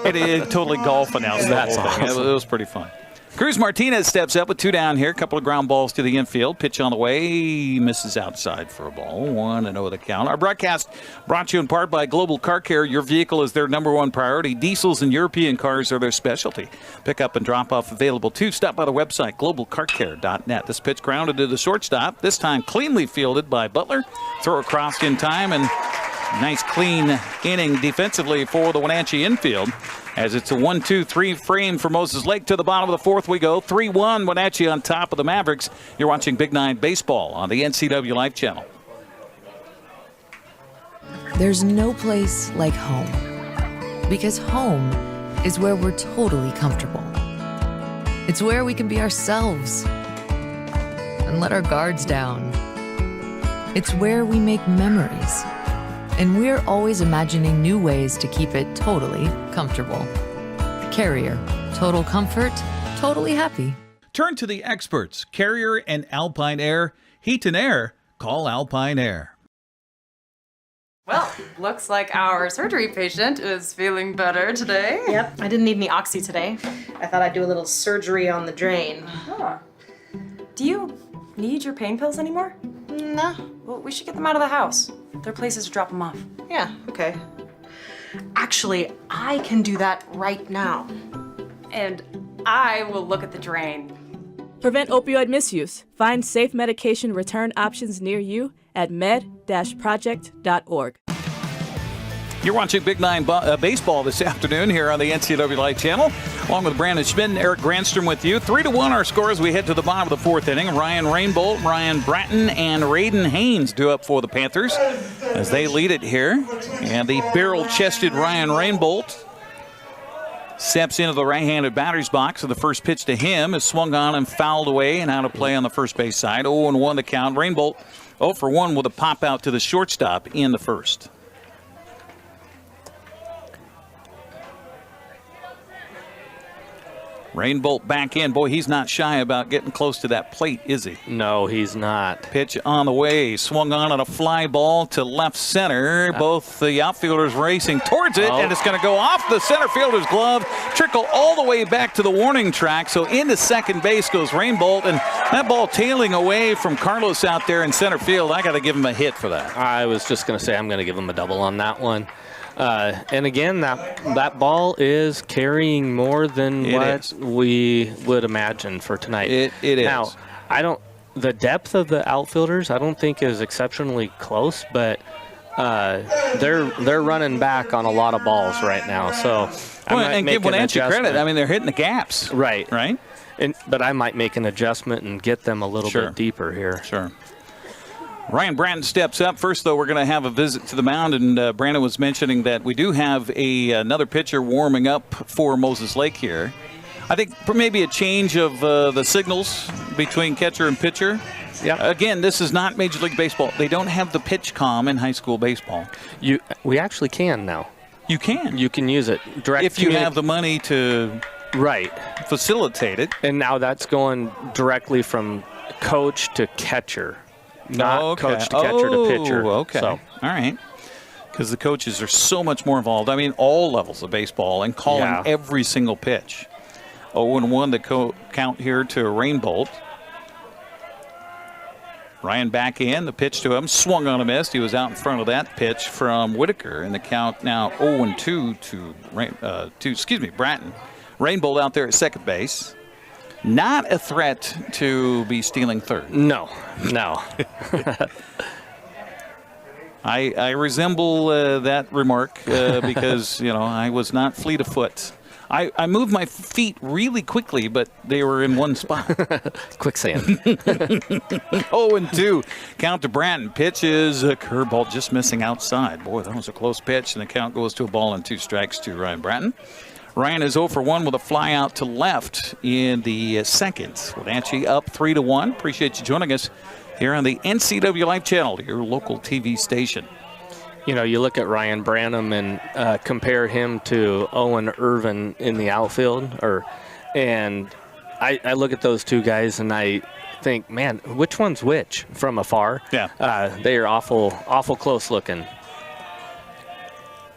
It totally golf announced that whole thing. Awesome. It was pretty fun. Cruz Martinez steps up with 2 down here. A couple of ground balls to the infield. Pitch on the way. Misses outside for a ball. 1-0 the count. Our broadcast brought to you in part by Global Car Care. Your vehicle is their #1 priority. Diesels and European cars are their specialty. Pick up and drop off available too. Stop by the website, globalcarcare.net. This pitch grounded to the shortstop. This time cleanly fielded by Butler. Throw across in time, and nice clean inning defensively for the Wenatchee infield. As it's a 1-2-3 frame for Moses Lake. To the bottom of the 4th we go. 3-1 Wenatchee on top of the Mavericks. You're watching Big Nine Baseball on the NCWLIFE channel. There's no place like home, because home is where we're totally comfortable. It's where we can be ourselves and let our guards down. It's where we make memories. And we're always imagining new ways to keep it totally comfortable. Carrier. Total comfort. Totally happy. Turn to the experts, Carrier and Alpine Air. Heat and air. Call Alpine Air. Well, looks like our surgery patient is feeling better today. Yep, I didn't need any oxy today. I thought I'd do a little surgery on the drain. Huh. Do you need your pain pills anymore? No. Well, we should get them out of the house. There are places to drop them off. Yeah, okay. Actually, I can do that right now. And I will look at the drain. Prevent opioid misuse. Find safe medication return options near you at med-project.org. You're watching Big Nine Baseball this afternoon here on the NCWLIFE channel, along with Brandon Schmidt and Eric Grandstrom with you. 3-1 our score as we head to the bottom of the 4th inning. Ryan Rainbolt, Ryan Bratton, and Raiden Haynes due up for the Panthers as they lead it here. And the barrel-chested Ryan Rainbolt steps into the right-handed batter's box, and the first pitch to him is swung on and fouled away and out of play on the first base side. 0-1 the count. Rainbolt 0 for 1 with a pop out to the shortstop in the first. Rainbolt back in. Boy, he's not shy about getting close to that plate, is he? No, he's not. Pitch on the way. Swung on a fly ball to left center. Both the outfielders racing towards it, and it's going to go off the center fielder's glove, trickle all the way back to the warning track. So into second base goes Rainbolt, and that ball tailing away from Carlos out there in center field. I got to give him a hit for that. I was just going to say I'm going to give him a double on that one. And again, that ball is carrying more than what we would imagine for tonight. It is. Now, the depth of the outfielders I don't think is exceptionally close, but they're running back on a lot of balls right now. So and give Wenatchee credit. I mean, they're hitting the gaps. Right. But I might make an adjustment and get them a little bit deeper here. Sure. Ryan Bratton steps up. First, though, we're going to have a visit to the mound, and Brandon was mentioning that we do have another pitcher warming up for Moses Lake here. I think maybe a change of the signals between catcher and pitcher. Yeah. Again, this is not Major League Baseball. They don't have the pitch comm in high school baseball. We actually can now. You can. You can use it direct if you have the money to facilitate it. And now that's going directly from coach to catcher. Not coach to catcher to pitcher. Okay. So. All right. Because the coaches are so much more involved. I mean, all levels of baseball and calling every single pitch. 0-1 the count here to Rainbolt. Ryan back in. The pitch to him. Swung on a miss. He was out in front of that pitch from Whitaker. And the count now 0-2 to Bratton. Rainbolt out there at second base. Not a threat to be stealing third. No. I resemble that remark because, I was not fleet of foot. I moved my feet really quickly, but they were in one spot. Quicksand. 0-2. Count to Bratton. Pitch is a curveball just missing outside. Boy, that was a close pitch, and the count goes to a ball and 2 strikes to Ryan Bratton. Ryan is 0 for 1 with a fly out to left in the second. Wenatchee up 3-1. Appreciate you joining us here on the NCWLIFE channel, your local TV station. You look at Ryan Branham and compare him to Owen Irvin in the outfield, and I look at those two guys and I think, man, which one's which from afar? Yeah. They are awful close looking.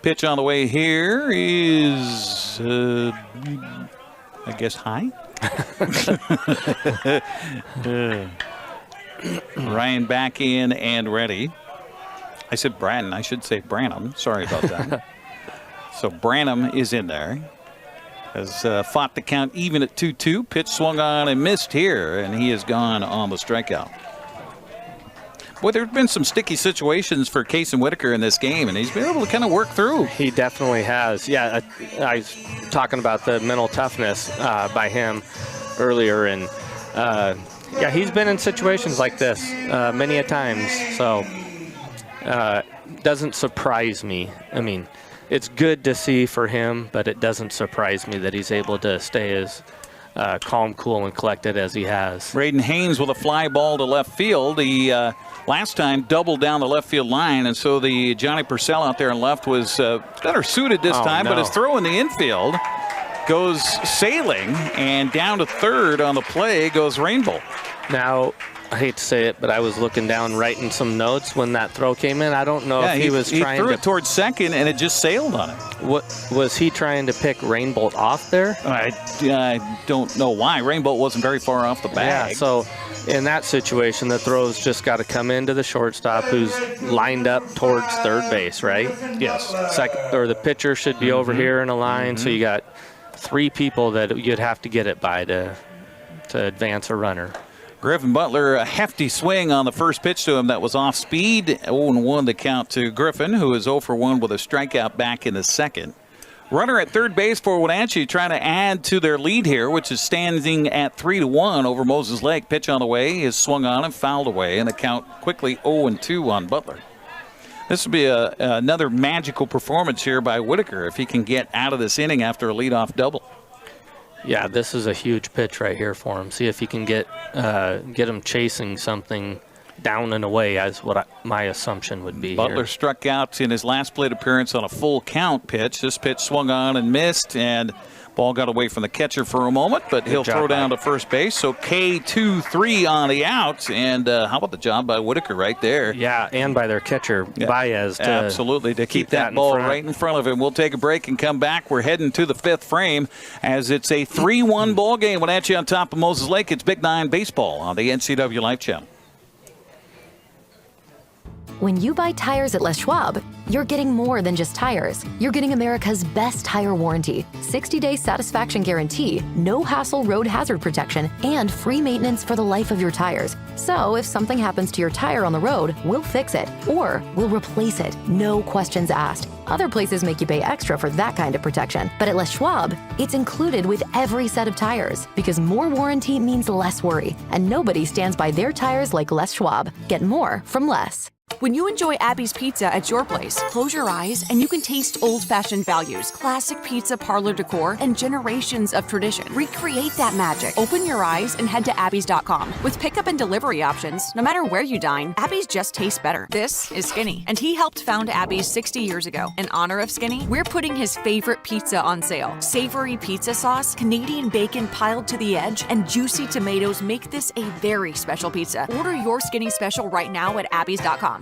Pitch on the way here is, I guess, high. Ryan back in and ready. I said Bratton. I should say Branham. Sorry about that. So Branham is in there. Has fought the count even at 2-2. Pitch swung on and missed here, and he is gone on the strikeout. Boy, there have been some sticky situations for Kason Whitaker in this game, and he's been able to kind of work through. He definitely has. Yeah, I was talking about the mental toughness by him earlier, and he's been in situations like this many a times. So doesn't surprise me. I mean, it's good to see for him, but it doesn't surprise me that he's able to stay as calm, cool, and collected as he has. Braden Haynes with a fly ball to left field. He last time doubled down the left field line, and so the Johnny Purcell out there in left was better suited this time, but his throw in the infield goes sailing, and down to third on the play goes Rainbolt. Now, I hate to say it, but I was looking down writing some notes when that throw came in. I don't know if he was trying to... He threw it towards second, and it just sailed on it. What was he trying to pick Rainbolt off there? I don't know why. Rainbolt wasn't very far off the bag. Yeah, so in that situation, the throw's just got to come into the shortstop who's lined up towards third base, right? Yes. The pitcher should be over here in a line, so you got 3 people that you'd have to get it by to advance a runner. Griffin Butler, a hefty swing on the first pitch to him that was off speed. 0-1 the count to Griffin, who is 0 for 1 with a strikeout back in the second. Runner at third base for Wenatchee trying to add to their lead here, which is standing at 3-1 over Moses Lake. Pitch on the way is swung on and fouled away, and the count quickly 0-2 on Butler. This will be another magical performance here by Whitaker if he can get out of this inning after a leadoff double. Yeah, this is a huge pitch right here for him. See if he can get him chasing something down and away, as what my assumption would be. Butler struck out in his last plate appearance on a full count pitch. This pitch swung on and missed, and Ball got away from the catcher for a moment, but he'll throw down to first base. So K2-3 on the out. And how about the job by Whitaker right there? Yeah, and by their catcher, Baez. Absolutely, to keep that ball right in front of him. We'll take a break and come back. We're heading to the 5th frame as it's a 3-1 ball game. Wenatchee on top of Moses Lake. It's Big 9 baseball on the NCWLIFE channel. When you buy tires at Les Schwab, you're getting more than just tires. You're getting America's best tire warranty, 60-day satisfaction guarantee, no hassle road hazard protection, and free maintenance for the life of your tires. So if something happens to your tire on the road, we'll fix it, or we'll replace it, no questions asked. Other places make you pay extra for that kind of protection, but at Les Schwab, it's included with every set of tires, because more warranty means less worry, and nobody stands by their tires like Les Schwab. Get more from less. When you enjoy Abby's Pizza at your place, close your eyes and you can taste old-fashioned values, classic pizza parlor decor, and generations of tradition. Recreate that magic. Open your eyes and head to abbys.com. With pickup and delivery options, no matter where you dine, Abby's just tastes better. This is Skinny, and he helped found Abby's 60 years ago. In honor of Skinny, we're putting his favorite pizza on sale. Savory pizza sauce, Canadian bacon piled to the edge, and juicy tomatoes make this a very special pizza. Order your Skinny special right now at abbys.com.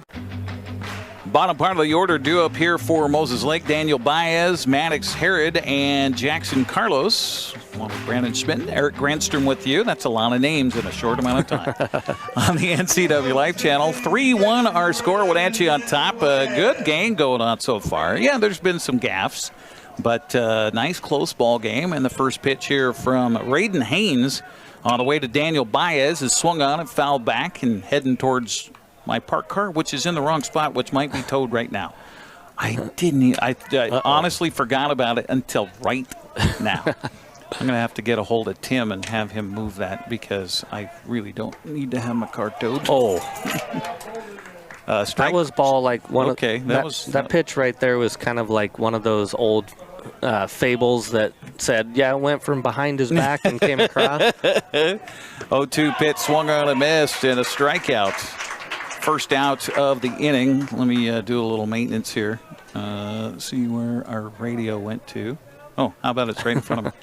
Bottom part of the order due up here for Moses Lake. Daniel Baez, Maddox Herod, and Jackson Carlos. Along with Brandon Schmidt, Eric Grandstrom with you. That's a lot of names in a short amount of time. On the NCWLIFE channel, 3-1 our score. Wenatchee on top. A good game going on so far. Yeah, there's been some gaffes, but nice close ball game. And the first pitch here from Raiden Haynes on the way to Daniel Baez is swung on and fouled back and heading towards my parked car, which is in the wrong spot, which might be towed right now. I honestly forgot about it until right now. I'm going to have to get a hold of Tim and have him move that because I really don't need to have my car towed. Oh. Strike. That was ball like one okay, of that pitch right there was kind of like one of those old fables that said, yeah, it went from behind his back and came across. 0-2 pitch, swung on and missed, and a strikeout. First out of the inning. Let me do a little maintenance here. See where our radio went to. Oh, how about it's right in front of me.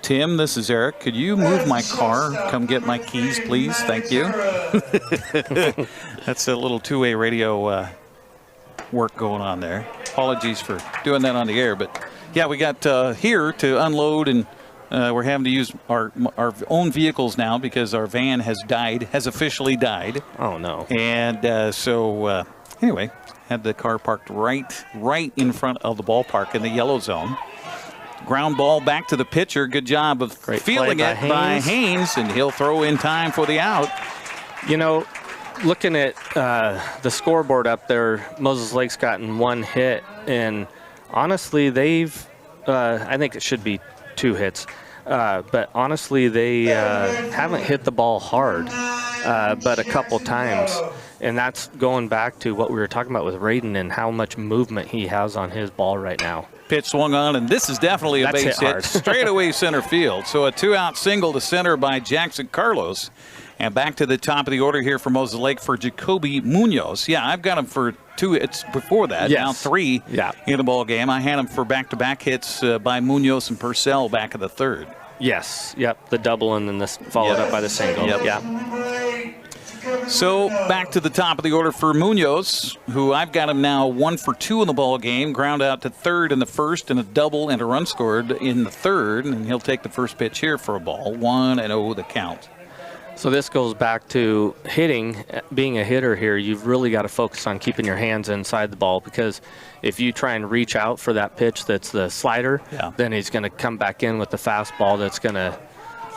Tim, this is Eric. Could you move my car? Come get my keys, please. Thank you. That's a little two-way radio work going on there. Apologies for doing that on the air. But, yeah, we got here to unload, and we're having to use our own vehicles now because our van has officially died. Oh, no. And so, anyway, had the car parked right in front of the ballpark in the yellow zone. Ground ball back to the pitcher. Good job of fielding it by Haynes, and he'll throw in time for the out. You know, looking at the scoreboard up there, Moses Lake's gotten one hit, and honestly, I think it should be 2 hits. But honestly, they haven't hit the ball hard, but a couple times. And that's going back to what we were talking about with Raiden and how much movement he has on his ball right now. Pitch swung on, and this is definitely a base hit. Straight away center field. So a 2-out single to center by Jackson Carlos. And back to the top of the order here for Moses Lake for Jacoby Munoz. Yeah, I've got him for 2 hits before that. Yes. Now 3 in the ball game. I had him for back-to-back hits by Munoz and Purcell back in the 3rd. Yes, yep, the double and then this followed up by the single. Yep. Yeah. So back to the top of the order for Munoz, who I've got him now 1 for 2 in the ball game. Ground out to 3rd in the 1st, and a double and a run scored in the 3rd. And he'll take the first pitch here for a ball. 1-0 the count. So this goes back to hitting. Being a hitter here, you've really got to focus on keeping your hands inside the ball, because if you try and reach out for that pitch that's the slider, then he's going to come back in with the fastball that's going to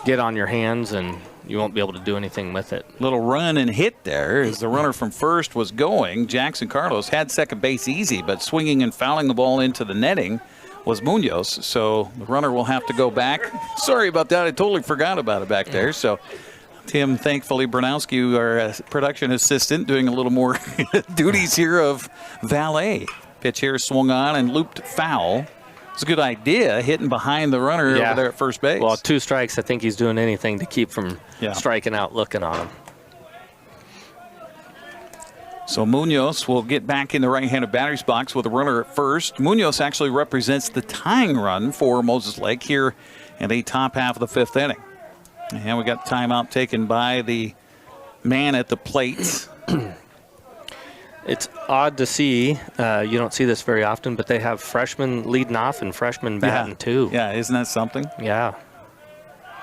get on your hands, and you won't be able to do anything with it. Little run and hit there as the runner from first was going. Jackson Carlos had second base easy, but swinging and fouling the ball into the netting was Munoz. So the runner will have to go back. Sorry about that. I totally forgot about it back there. So Tim, thankfully, Bronowski, our production assistant, doing a little more duties here of valet. Pitch here swung on and looped foul. It's a good idea, hitting behind the runner over there at first base. Well, 2 strikes, I think he's doing anything to keep from striking out looking on him. So Munoz will get back in the right-handed batter's box with a runner at first. Munoz actually represents the tying run for Moses Lake here in the top half of the 5th inning. And we got timeout taken by the man at the plate. It's odd to see. You don't see this very often, but they have freshmen leading off and freshmen batting too. Yeah, isn't that something? Yeah.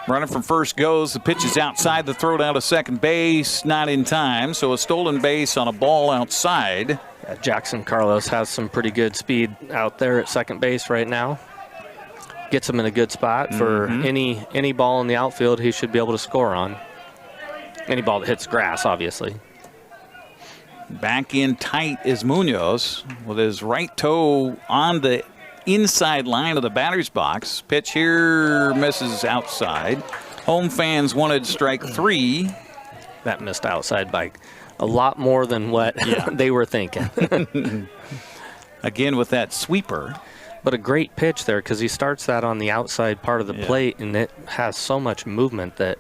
Runner from first goes. The pitch is outside. The throw down to second base, not in time. So a stolen base on a ball outside. Yeah, Jackson Carlos has some pretty good speed out there at second base right now. Gets him in a good spot for any ball in the outfield he should be able to score on. Any ball that hits grass, obviously. Back in tight is Munoz with his right toe on the inside line of the batter's box. Pitch here misses outside. Home fans wanted strike 3. That missed outside by a lot more than what they were thinking. Again with that sweeper. But a great pitch there because he starts that on the outside part of the plate, and it has so much movement that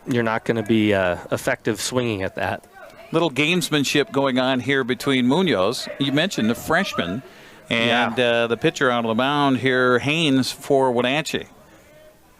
you're not going to be effective swinging at that. Little gamesmanship going on here between Munoz. You mentioned the freshman. And the pitcher out on the mound here, Haynes for Wenatchee.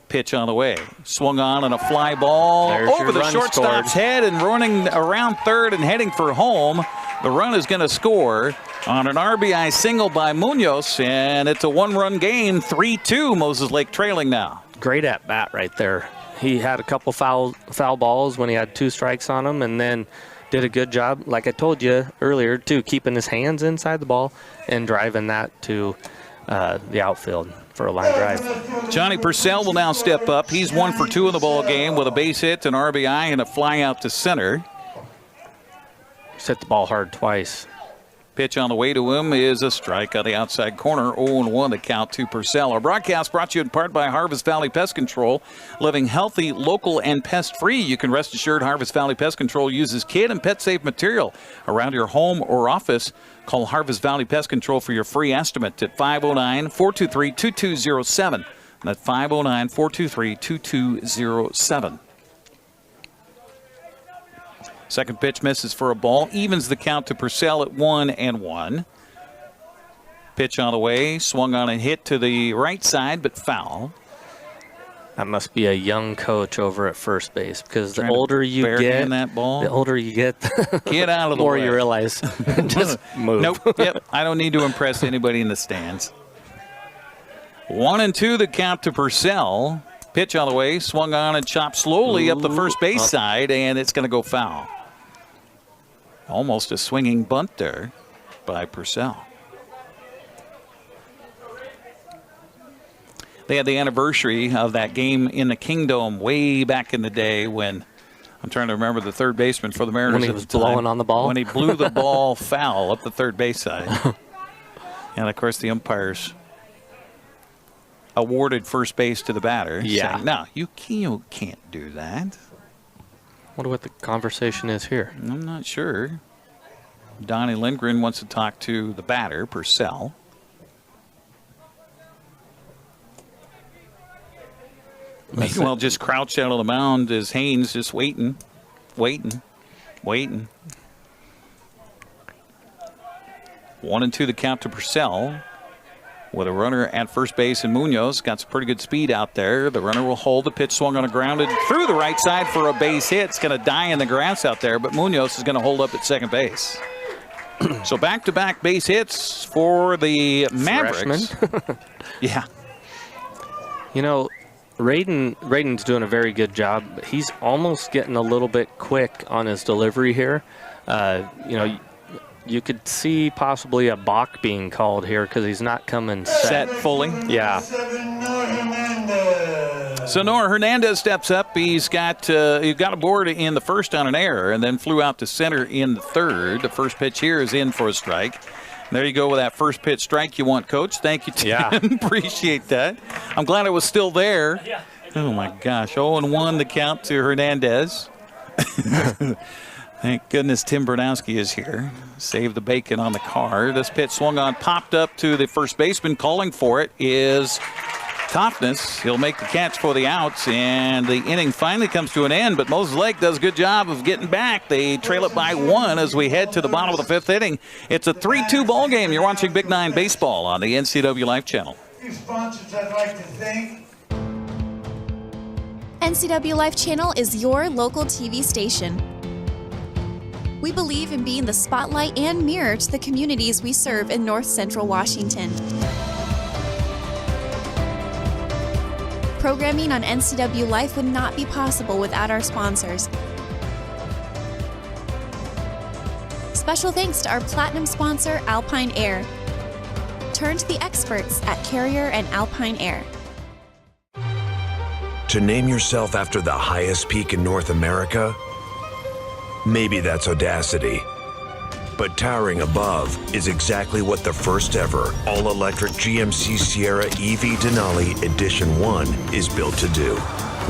Pitch on the way. Swung on and a fly ball over the shortstop's head and running around third and heading for home. The run is going to score on an RBI single by Munoz, and it's a 1-run game, 3-2. Moses Lake trailing now. Great at bat right there. He had a couple foul balls when he had 2 strikes on him, and then did a good job, like I told you earlier, too, keeping his hands inside the ball and driving that to the outfield for a line drive. Johnny Purcell will now step up. He's 1 for 2 in the ball game with a base hit, an RBI, and a fly out to center. He's hit the ball hard twice. Pitch on the way to him is a strike on the outside corner. 0-1 the count to Purcell. Our broadcast brought to you in part by Harvest Valley Pest Control. Living healthy, local, and pest-free. You can rest assured Harvest Valley Pest Control uses kid and pet-safe material around your home or office. Call Harvest Valley Pest Control for your free estimate at 509-423-2207. That's 509-423-2207. Second pitch misses for a ball. Evens the count to Purcell at 1-1. Pitch on the way. Swung on and hit to the right side, but foul. That must be a young coach over at first base, because the older you get, that ball. the older you get, get out of the more way. You realize. Just move. Nope. Yep. I don't need to impress anybody in the stands. 1-2 the count to Purcell. Pitch on the way. Swung on and chopped slowly up the first base side, and it's going to go foul. Almost a swinging bunt there by Purcell. They had the anniversary of that game in the Kingdom way back in the day when, I'm trying to remember the third baseman for the Mariners. When he was blowing on the ball? When he blew the ball foul up the third base side. And, of course, the umpires awarded first base to the batter. Yeah. Saying, no, you can't do that. Wonder what the conversation is here. I'm not sure. Donnie Lindgren wants to talk to the batter, Purcell. Meanwhile, just crouched out on the mound is Haynes, just waiting. 1-2 the count to Purcell. With a runner at first base, and Munoz got some pretty good speed out there. The runner will hold. The pitch swung on a grounded through the right side for a base hit. It's going to die in the grass out there, but Munoz is going to hold up at second base. So back-to-back base hits for the Mavericks. Yeah. You know, Raiden's doing a very good job, but he's almost getting a little bit quick on his delivery here. You know, you could see possibly a balk being called here because he's not coming set fully. Yeah. So Noah Hernandez steps up. He got a board in the first on an error and then flew out to center in the third. The first pitch here is in for a strike. And there you go with that first pitch strike you want, Coach. Thank you, Tim. Yeah. Appreciate that. I'm glad it was still there. Yeah. Oh, my gosh. 0-1 the count to Hernandez. Thank goodness Tim Bernowski is here. Save the bacon on the car. This pitch swung on, popped up to the first baseman. Calling for it is toughness. He'll make the catch for the outs, and the inning finally comes to an end, but Moses Lake does a good job of getting back. They trail it by 1 as we head to the bottom of the 5th inning. It's a 3-2 ball game. You're watching Big 9 Baseball on the NCWLIFE channel. Sponsors I'd like to thank. NCWLIFE channel is your local TV station. We believe in being the spotlight and mirror to the communities we serve in North Central Washington. Programming on NCWLIFE would not be possible without our sponsors. Special thanks to our platinum sponsor, Alpine Air. Turn to the experts at Carrier and Alpine Air. To name yourself after the highest peak in North America? Maybe that's audacity. But towering above is exactly what the first ever all-electric GMC Sierra EV Denali Edition 1 is built to do.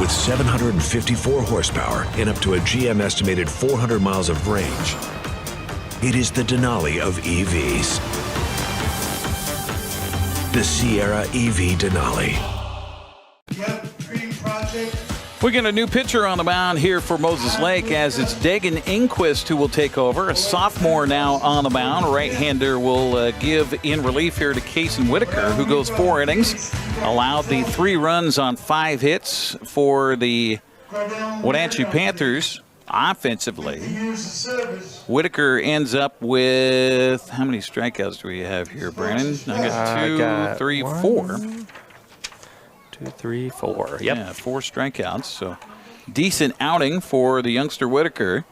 With 754 horsepower and up to a GM estimated 400 miles of range, it is the Denali of EVs. The Sierra EV Denali. We get a new pitcher on the mound here for Moses Lake, as it's Dagan Inquist who will take over. A sophomore now on the mound. Right-hander will give in relief here to Kason Whitaker, who goes 4 innings. Allowed the 3 runs on 5 hits for the Wenatchee Panthers offensively. Whitaker ends up with, how many strikeouts do we have here, Brandon? I got 2, 3, 4. 2, 3, 4. Yep. Yeah, 4 strikeouts. So decent outing for the youngster Whitaker.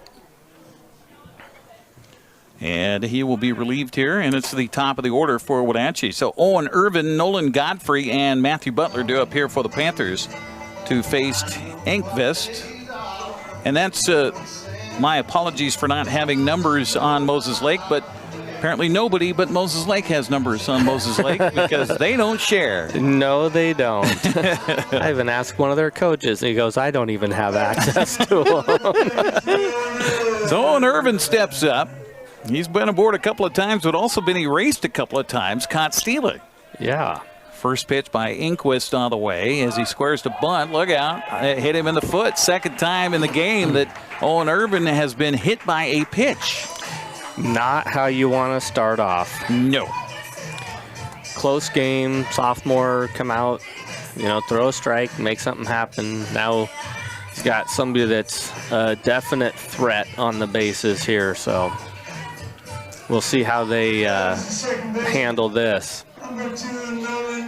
And he will be relieved here, and it's the top of the order for Wenatchee. So Owen Irvin, Nolan Godfrey, and Matthew Butler do up here for the Panthers to face Enqvist. And that's my apologies for not having numbers on Moses Lake, but apparently nobody but Moses Lake has numbers on Moses Lake because they don't share. No, they don't. I even asked one of their coaches, and he goes, I don't even have access to them. So Owen Irvin steps up. He's been aboard a couple of times, but also been erased a couple of times, caught stealing. Yeah. First pitch by Inquist on the way as he squares to bunt. Look out. It hit him in the foot. Second time in the game that Owen Irvin has been hit by a pitch. Not how you want to start off. No. Close game, sophomore come out, throw a strike, make something happen. Now he's got somebody that's a definite threat on the bases here, so we'll see how they handle this.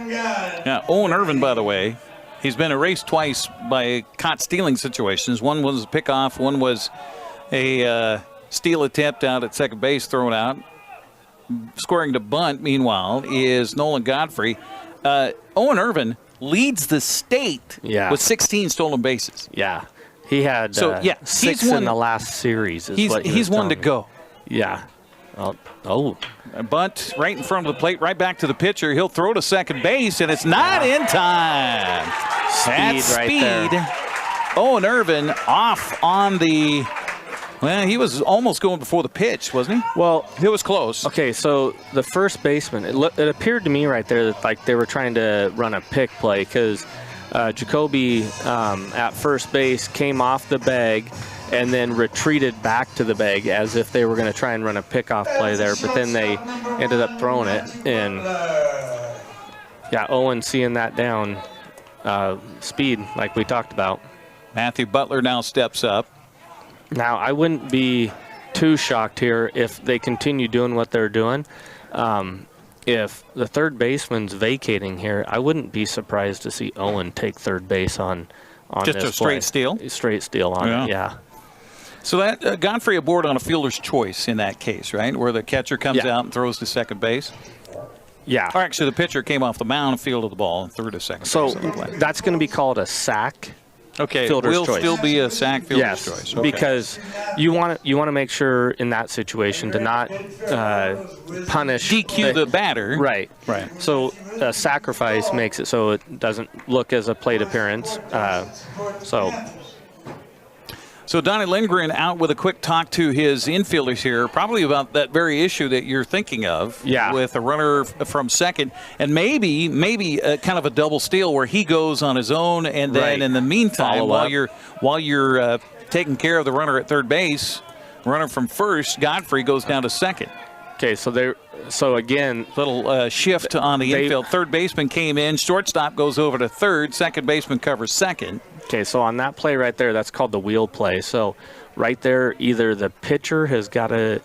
Yeah, Owen Irvin, by the way, he's been erased twice by caught stealing situations. One was a pickoff, one was a steal attempt out at second base, thrown out. Scoring to bunt, meanwhile, is Nolan Godfrey. Owen Irvin leads the state with 16 stolen bases. Yeah. He had 6 in the last series. He's one to go. Yeah. Oh. A bunt right in front of the plate, right back to the pitcher. He'll throw to second base, and it's not in time. Speed there. Owen Irvin off on the... Well, he was almost going before the pitch, wasn't he? Well, it was close. Okay, so the first baseman, it appeared to me right there that like they were trying to run a pick play because Jacoby at first base came off the bag and then retreated back to the bag as if they were going to try and run a pickoff play there, but then they ended up throwing it. And yeah, Owen seeing that down, speed like we talked about. Matthew Butler now steps up. Now, I wouldn't be too shocked here if they continue doing what they're doing. If the third baseman's vacating here, I wouldn't be surprised to see Owen take third base on just this a straight play. steal? Straight steal on it, yeah. So that Godfrey aboard on a fielder's choice in that case, right? Where the catcher comes out and throws to second base? Yeah. Or actually, the pitcher came off the mound and fielded the ball and threw to second so base. That's going to be called a sack. Okay, fielder's will choice. Still be a sack fielder's choice. Okay. Because you want to make sure in that situation to not punish DQ the batter. Right. So a sacrifice makes it so it doesn't look as a plate appearance. So Donnie Lindgren out with a quick talk to his infielders here, probably about that very issue that you're thinking of. Yeah. With a runner from second, and maybe kind of a double steal where he goes on his own, and then Right. in the meantime, Follow while you're taking care of the runner at third base, runner from first, Godfrey goes down to second. Okay, so again, little shift on the infield. Third baseman came in, shortstop goes over to third, second baseman covers second. Okay, so on that play right there, that's called the wheel play. So right there, either the pitcher has got to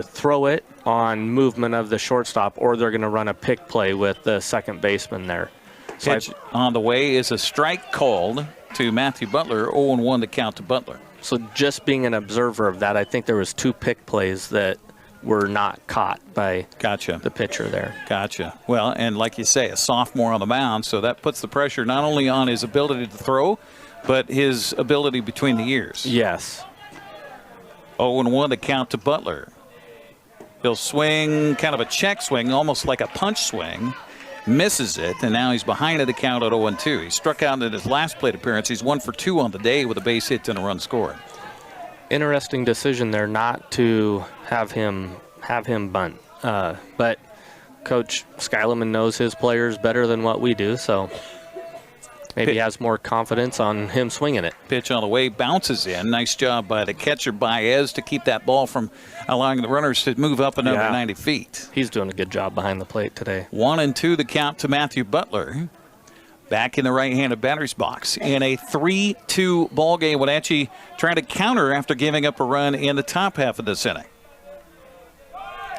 throw it on movement of the shortstop, or they're going to run a pick play with the second baseman there. So Pitch on the way is a strike called to Matthew Butler, 0-1 to count to Butler. So just being an observer of that, I think there was 2 pick plays that were not caught by the pitcher there. Gotcha. Well, and like you say, a sophomore on the mound, so that puts the pressure not only on his ability to throw, but his ability between the ears. Yes. 0-1 to count to Butler. He'll swing, kind of a check swing, almost like a punch swing. Misses it, and now he's behind at the count at 0-2. He struck out in his last plate appearance. He's 1 for 2 on the day with a base hit and a run scored. Interesting decision there not to have him bunt. But Coach Skyleman knows his players better than what we do, so maybe he has more confidence on him swinging it. Pitch on the way, bounces in. Nice job by the catcher, Baez, to keep that ball from allowing the runners to move up another 90 feet. He's doing a good job behind the plate today. 1-2 the count to Matthew Butler. Back in the right-handed batter's box in a 3-2 ball game. Wenatchee trying to counter after giving up a run in the top half of this inning.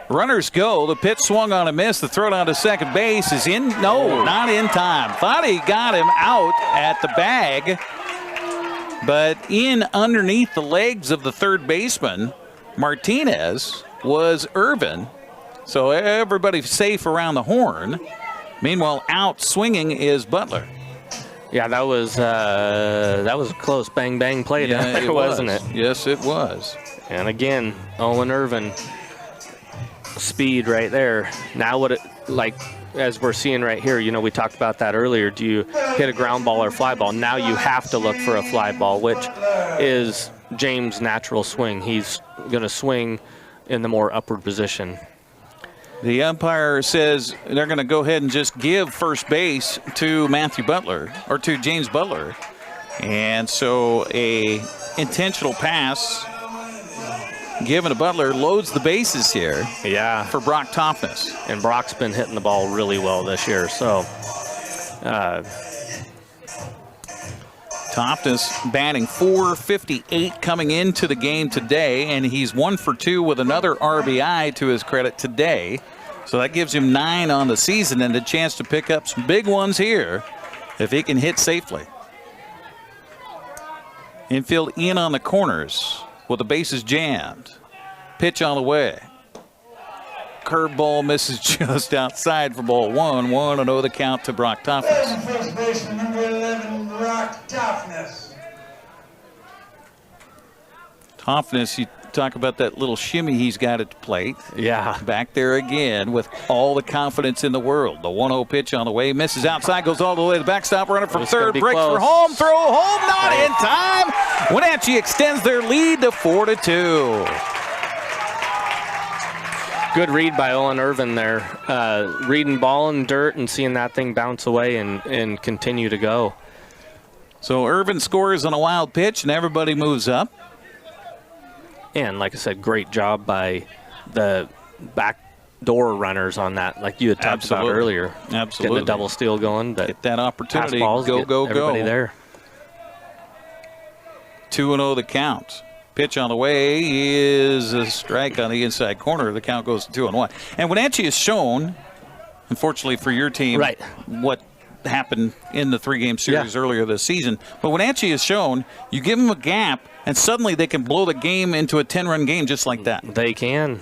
Runners go. The pitch swung on a miss. The throw down to second base is in. No, not in time. Thought he got him out at the bag, but in underneath the legs of the third baseman, Martinez, was Irvin. So everybody's safe around the horn. Meanwhile, out swinging is Butler. Yeah, that was a close bang play, Yeah, wasn't it? Yes, it was. And again, Owen Irvin, speed right there. Now as we're seeing right here, we talked about that earlier. Do you hit a ground ball or fly ball? Now you have to look for a fly ball, which is James' natural swing. He's going to swing in the more upward position. The umpire says they're going to go ahead and just give first base to Matthew Butler, or to James Butler. And so a intentional pass given to Butler loads the bases here. Yeah. For Brock Toughness. And Brock's been hitting the ball really well this year. So Toughness batting .458 coming into the game today, and he's 1 for 2 with another RBI to his credit today. So that gives him 9 on the season and a chance to pick up some big ones here if he can hit safely. Infield in on the corners with the bases jammed. Pitch on the way. Curveball misses just outside for ball 1. 1-0 the count to Brock Toughness. First baseman, number 11, Brock Toughness. Toughness, you talk about that little shimmy he's got at the plate. Yeah. Back there again with all the confidence in the world. The 1-0 pitch on the way, misses outside, goes all the way to the backstop, runner from third, breaks for home, throw home, not in time. Wenatchee extends their lead to 4-2. Good read by Owen Irvin there. Reading ball in dirt and seeing that thing bounce away and continue to go. So Irvin scores on a wild pitch and everybody moves up. And like I said, great job by the back door runners on that, like you had talked about earlier. Absolutely. Getting the double steal going. Get that opportunity. Balls, go, everybody go. there. 2-0 the count. Pitch on the way is a strike on the inside corner. The count goes to 2-1. And Wenatchee has shown, unfortunately for your team, what happened in the 3-game series earlier this season. But Wenatchee has shown you give them a gap, and suddenly they can blow the game into a 10-run game just like that. They can.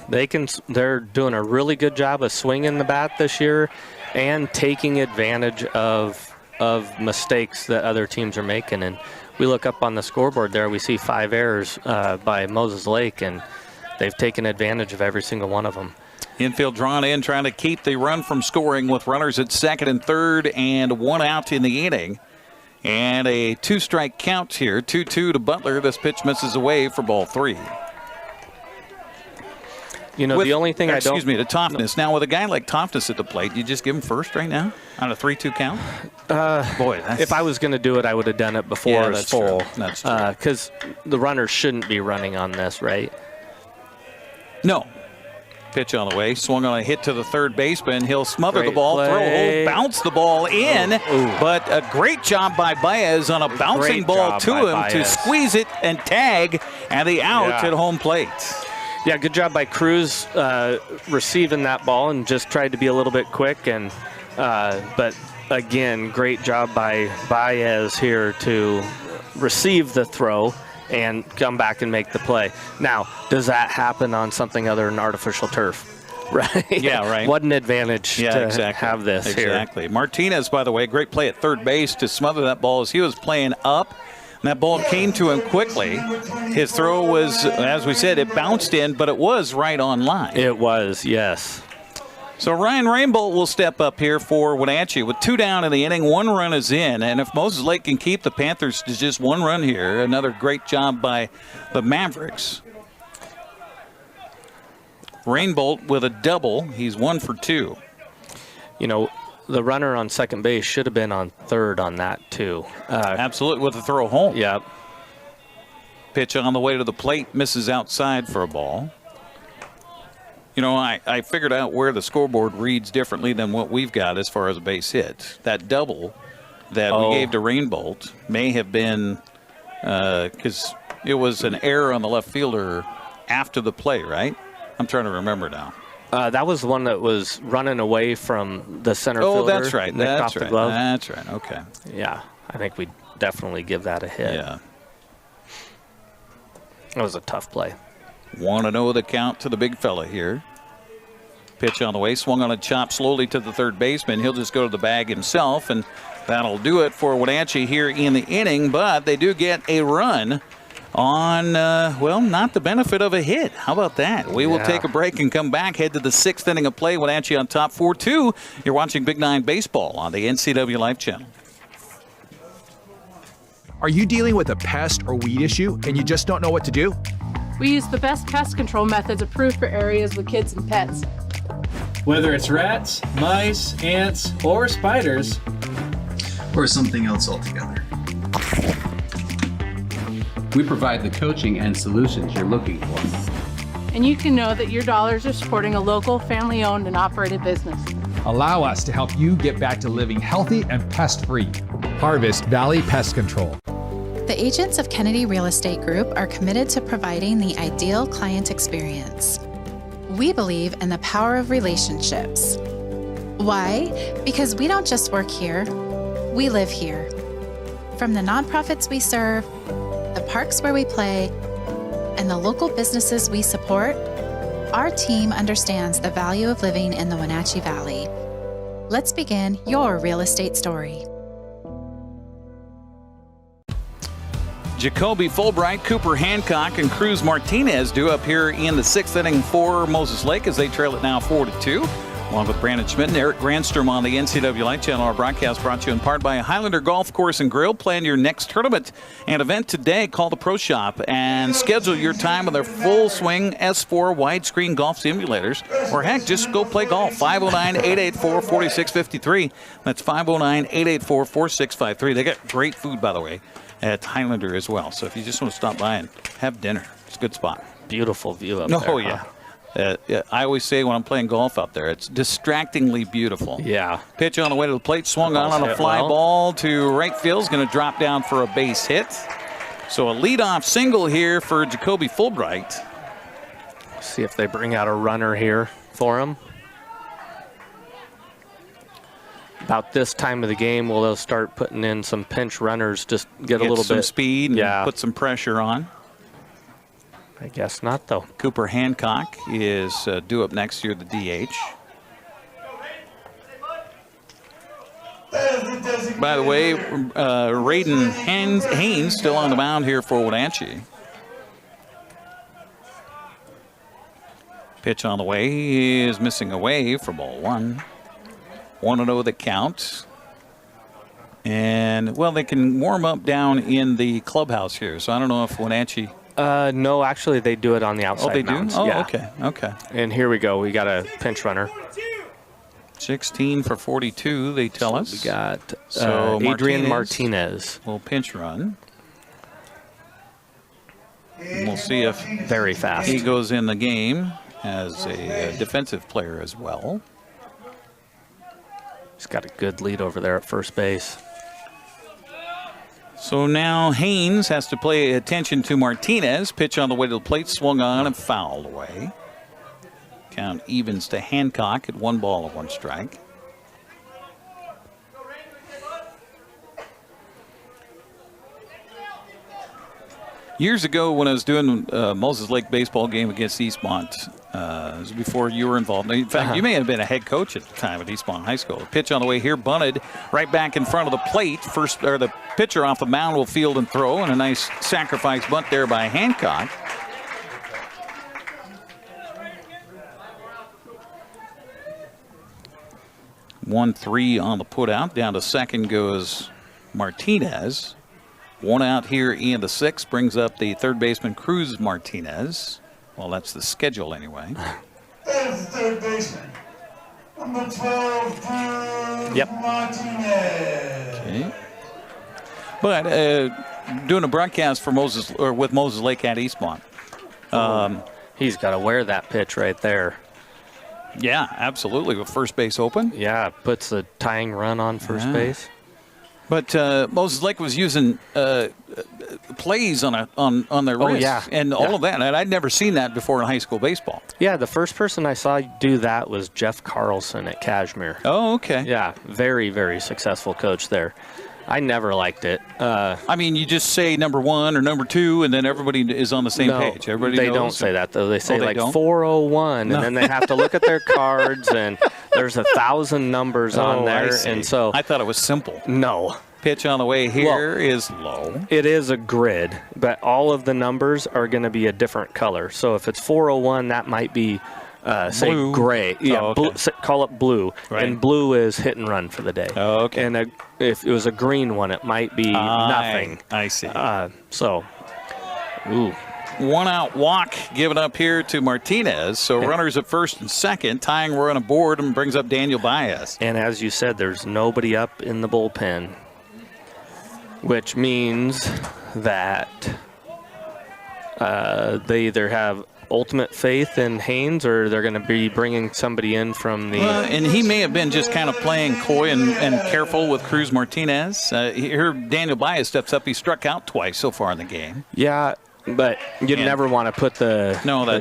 They're doing a really good job of swinging the bat this year and taking advantage of mistakes that other teams are making. And we look up on the scoreboard there, we see 5 errors by Moses Lake, and they've taken advantage of every single one of them. Infield drawn in, trying to keep the run from scoring with runners at second and third and 1 out in the inning. And a 2-strike count here. 2-2 to Butler. This pitch misses away for ball 3. You know, the only thing I don't... Excuse me, to Toughness. Now, with a guy like Toughness at the plate, you just give him first right now on a 3-2 count? Boy, that's... If I was going to do it, I would have done it before it's full. True. That's true. Because the runner shouldn't be running on this, right? No. Pitch on the way, swung on a hit to the third baseman. He'll smother Great the ball, play. throw hold, bounce the ball in. Ooh. But a great job by Baez on a bouncing Great ball job to by him to Baez. squeeze it and tag, and the out Yeah. at home plate. Yeah, good job by Cruz receiving that ball and just tried to be a little bit quick. And but again, great job by Baez here to receive the throw and come back and make the play. Now, does that happen on something other than artificial turf? Right? Yeah, right. What an advantage to exactly. have this here. Exactly. Martinez, by the way, great play at third base to smother that ball as he was playing up. And that ball came to him quickly. His throw was, as we said, it bounced in, but it was right on line. It was, yes. So Ryan Rainbolt will step up here for Wenatchee with 2 down in the inning. 1 run is in, and if Moses Lake can keep the Panthers to just 1 run here, another great job by the Mavericks. Rainbolt with a double. He's 1 for 2. You know, the runner on second base should have been on third on that too. Absolutely, with a throw home. Yep. Pitch on the way to the plate, misses outside for a ball. You know, I figured out where the scoreboard reads differently than what we've got as far as a base hit. That double that we gave to Rainbolt may have been because it was an error on the left fielder after the play, right? I'm trying to remember now. That was the one that was running away from the center fielder. Oh, that's right. Nicked off the glove. That's right. Okay. Yeah, I think we'd definitely give that a hit. Yeah. That was a tough play. 1-0 the count to the big fella here. Pitch on the way, swung on a chop slowly to the third baseman. He'll just go to the bag himself, and that'll do it for Wenatchee here in the inning. But they do get a run on, well, not the benefit of a hit. How about that? We will take a break and come back, head to the 6th inning of play. Wenatchee on top 4-2. You're watching Big 9 Baseball on the NCWLIFE channel. Are you dealing with a pest or weed issue and you just don't know what to do? We use the best pest control methods approved for areas with kids and pets. Whether it's rats, mice, ants, or spiders, or something else altogether. We provide the coaching and solutions you're looking for. And you can know that your dollars are supporting a local, family-owned and operated business. Allow us to help you get back to living healthy and pest-free. Harvest Valley Pest Control. The agents of Kennedy Real Estate Group are committed to providing the ideal client experience. We believe in the power of relationships. Why? Because we don't just work here, we live here. From the nonprofits we serve, the parks where we play, and the local businesses we support, our team understands the value of living in the Wenatchee Valley. Let's begin your real estate story. Jacoby Fulbright, Cooper Hancock, and Cruz Martinez due up here in the 6th inning for Moses Lake as they trail it now 4-2. Along with Brandon Schmidt and Eric Granstrom on the NCWLIFE channel. Our broadcast brought to you in part by Highlander Golf Course and Grill. Plan your next tournament and event today. Call the Pro Shop and schedule your time on their full swing S4 widescreen golf simulators. Or heck, just go play golf. 509-884-4653. That's 509-884-4653. They got great food, by the way, at Highlander as well. So if you just want to stop by and have dinner, it's a good spot. Beautiful view up there. Oh, yeah. I always say when I'm playing golf out there, it's distractingly beautiful. Yeah. Pitch on the way to the plate, swung on a fly ball to right field. Is going to drop down for a base hit. So a leadoff single here for Jacoby Fulbright. See if they bring out a runner here for him. About this time of the game, they'll start putting in some pinch runners, just get a little some bit speed and put some pressure on. I guess not, though. Cooper Hancock is due up next year, the DH. By the way, Raiden Haynes still on the mound here for Wenatchee. Pitch on the way. He is missing away for ball 1. 1-0 the count. And, well, they can warm up down in the clubhouse here. So I don't know if Wenatchee... No, actually, they do it on the outside. Oh, they mounds. do? Oh, yeah. okay. And here we go. We got a pinch runner. 16 for 42, they tell us. We got Adrian Martinez. Will pinch run. And we'll see if very fast he goes in the game as a defensive player as well. He's got a good lead over there at first base. So now Haynes has to pay attention to Martinez. Pitch on the way to the plate, swung on and fouled away. Count evens to Hancock at 1 ball and 1 strike. Years ago when I was doing Moses Lake baseball game against Eastmont, it was before you were involved. In fact, you may have been a head coach at the time at Eastmont High School. The pitch on the way here, bunted right back in front of the plate. The pitcher off the mound will field and throw, and a nice sacrifice bunt there by Hancock. One, 3 on the put out. Down to second goes Martinez. 1 out here in the 6th brings up the third baseman Cruz Martinez. Well, that's the schedule anyway. There's the third baseman, number 12, Cruz Martinez. Okay. But doing a broadcast for with Moses Lake at Eastmont. He's got to wear that pitch right there. Yeah, absolutely. With first base open. Yeah, puts the tying run on first base. But Moses Lake was using plays on their wrists and all of that. And I'd never seen that before in high school baseball. Yeah, the first person I saw do that was Jeff Carlson at Kashmir. Oh, okay. Yeah, very, very successful coach there. I never liked it. I mean, you just say number 1 or number 2, and then everybody is on the same page. Everybody they knows. Don't say that, though. They say they like don't? 401, and then they have to look at their cards, and there's 1,000 numbers on there. And so I thought it was simple. No. Pitch on the way here is low. It is a grid, but all of the numbers are going to be a different color. So if it's 401, that might be, say, blue. Gray. Yeah, okay. blue, call it blue. Right. And blue is hit and run for the day. Oh, okay. And if it was a green one, it might be nothing. I see. Ooh. 1 out walk given up here to Martinez. So runners at first and second. Tying run aboard and brings up Daniel Baez. And as you said, there's nobody up in the bullpen, which means that they either have ultimate faith in Haynes or they're going to be bringing somebody in from the... and he may have been just kind of playing coy and careful with Cruz Martinez. Here Daniel Baez steps up. He struck out twice so far in the game. Yeah, but you never want to put the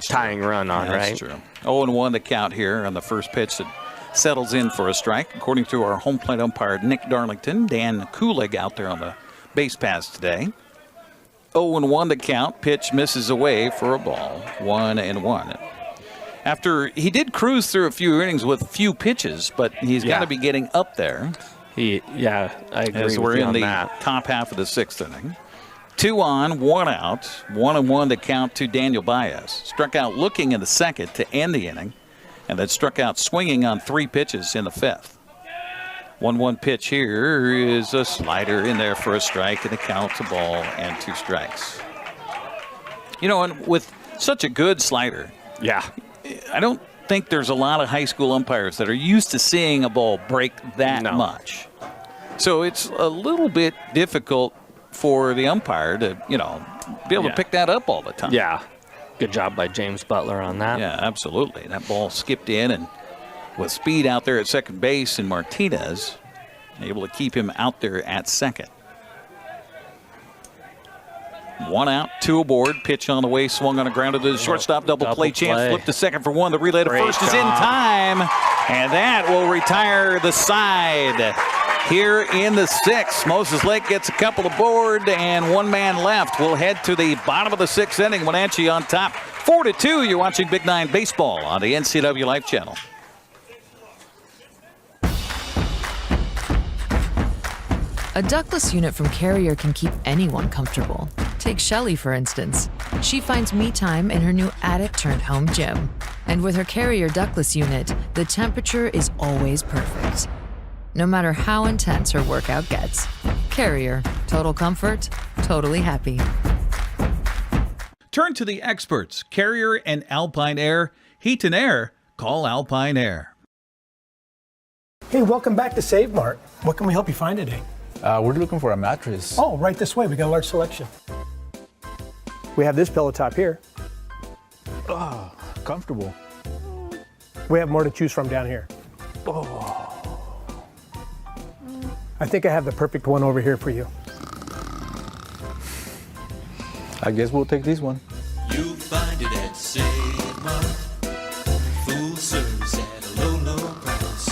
tying run on, right? That's true. 0-1 the count here on the first pitch that settles in for a strike. According to our home plate umpire, Nick Darlington, Dan Kulig out there on the base pass today. 0-1 the count. Pitch misses away for a ball. 1-1. After he did cruise through a few innings with few pitches, but he's got to be getting up there. I agree. As we're in the that. top half of the 6th inning. 2 on, 1 out. 1-1 the count to Daniel Baez. Struck out looking in the 2nd to end the inning, and then struck out swinging on 3 pitches in the 5th. 1-1 pitch here is a slider in there for a strike, and the count's a ball and 2 strikes. You know, and with such a good slider, I don't think there's a lot of high school umpires that are used to seeing a ball break that much. So it's a little bit difficult for the umpire to, be able to pick that up all the time. Yeah. Good job by James Butler on that. Yeah, absolutely. That ball skipped in, and with speed out there at second base, and Martinez able to keep him out there at second. 1 out, 2 aboard. Pitch on the way, swung on a grounder to the shortstop. Double play chance. Flip to second for 1. The relay to first is in time, and that will retire the side. Here in the 6th, Moses Lake gets a couple aboard, and 1 man left. We'll head to the bottom of the 6th inning. Wenatchee on top, 4-2. You're watching Big 9 Baseball on the NCWLIFE channel. A ductless unit from Carrier can keep anyone comfortable. Take Shelly, for instance. She finds me time in her new attic-turned-home gym. And with her Carrier ductless unit, the temperature is always perfect. No matter how intense her workout gets. Carrier, total comfort, totally happy. Turn to the experts, Carrier and Alpine Air. Heat and air, call Alpine Air. Hey, welcome back to Save Mart. What can we help you find today? We're looking for a mattress. Oh, right this way. We got a large selection. We have this pillow top here. Oh, comfortable. We have more to choose from down here. Oh. I think I have the perfect one over here for you. I guess we'll take this one. You'll find it at Save Mart. Full service at a low, low price.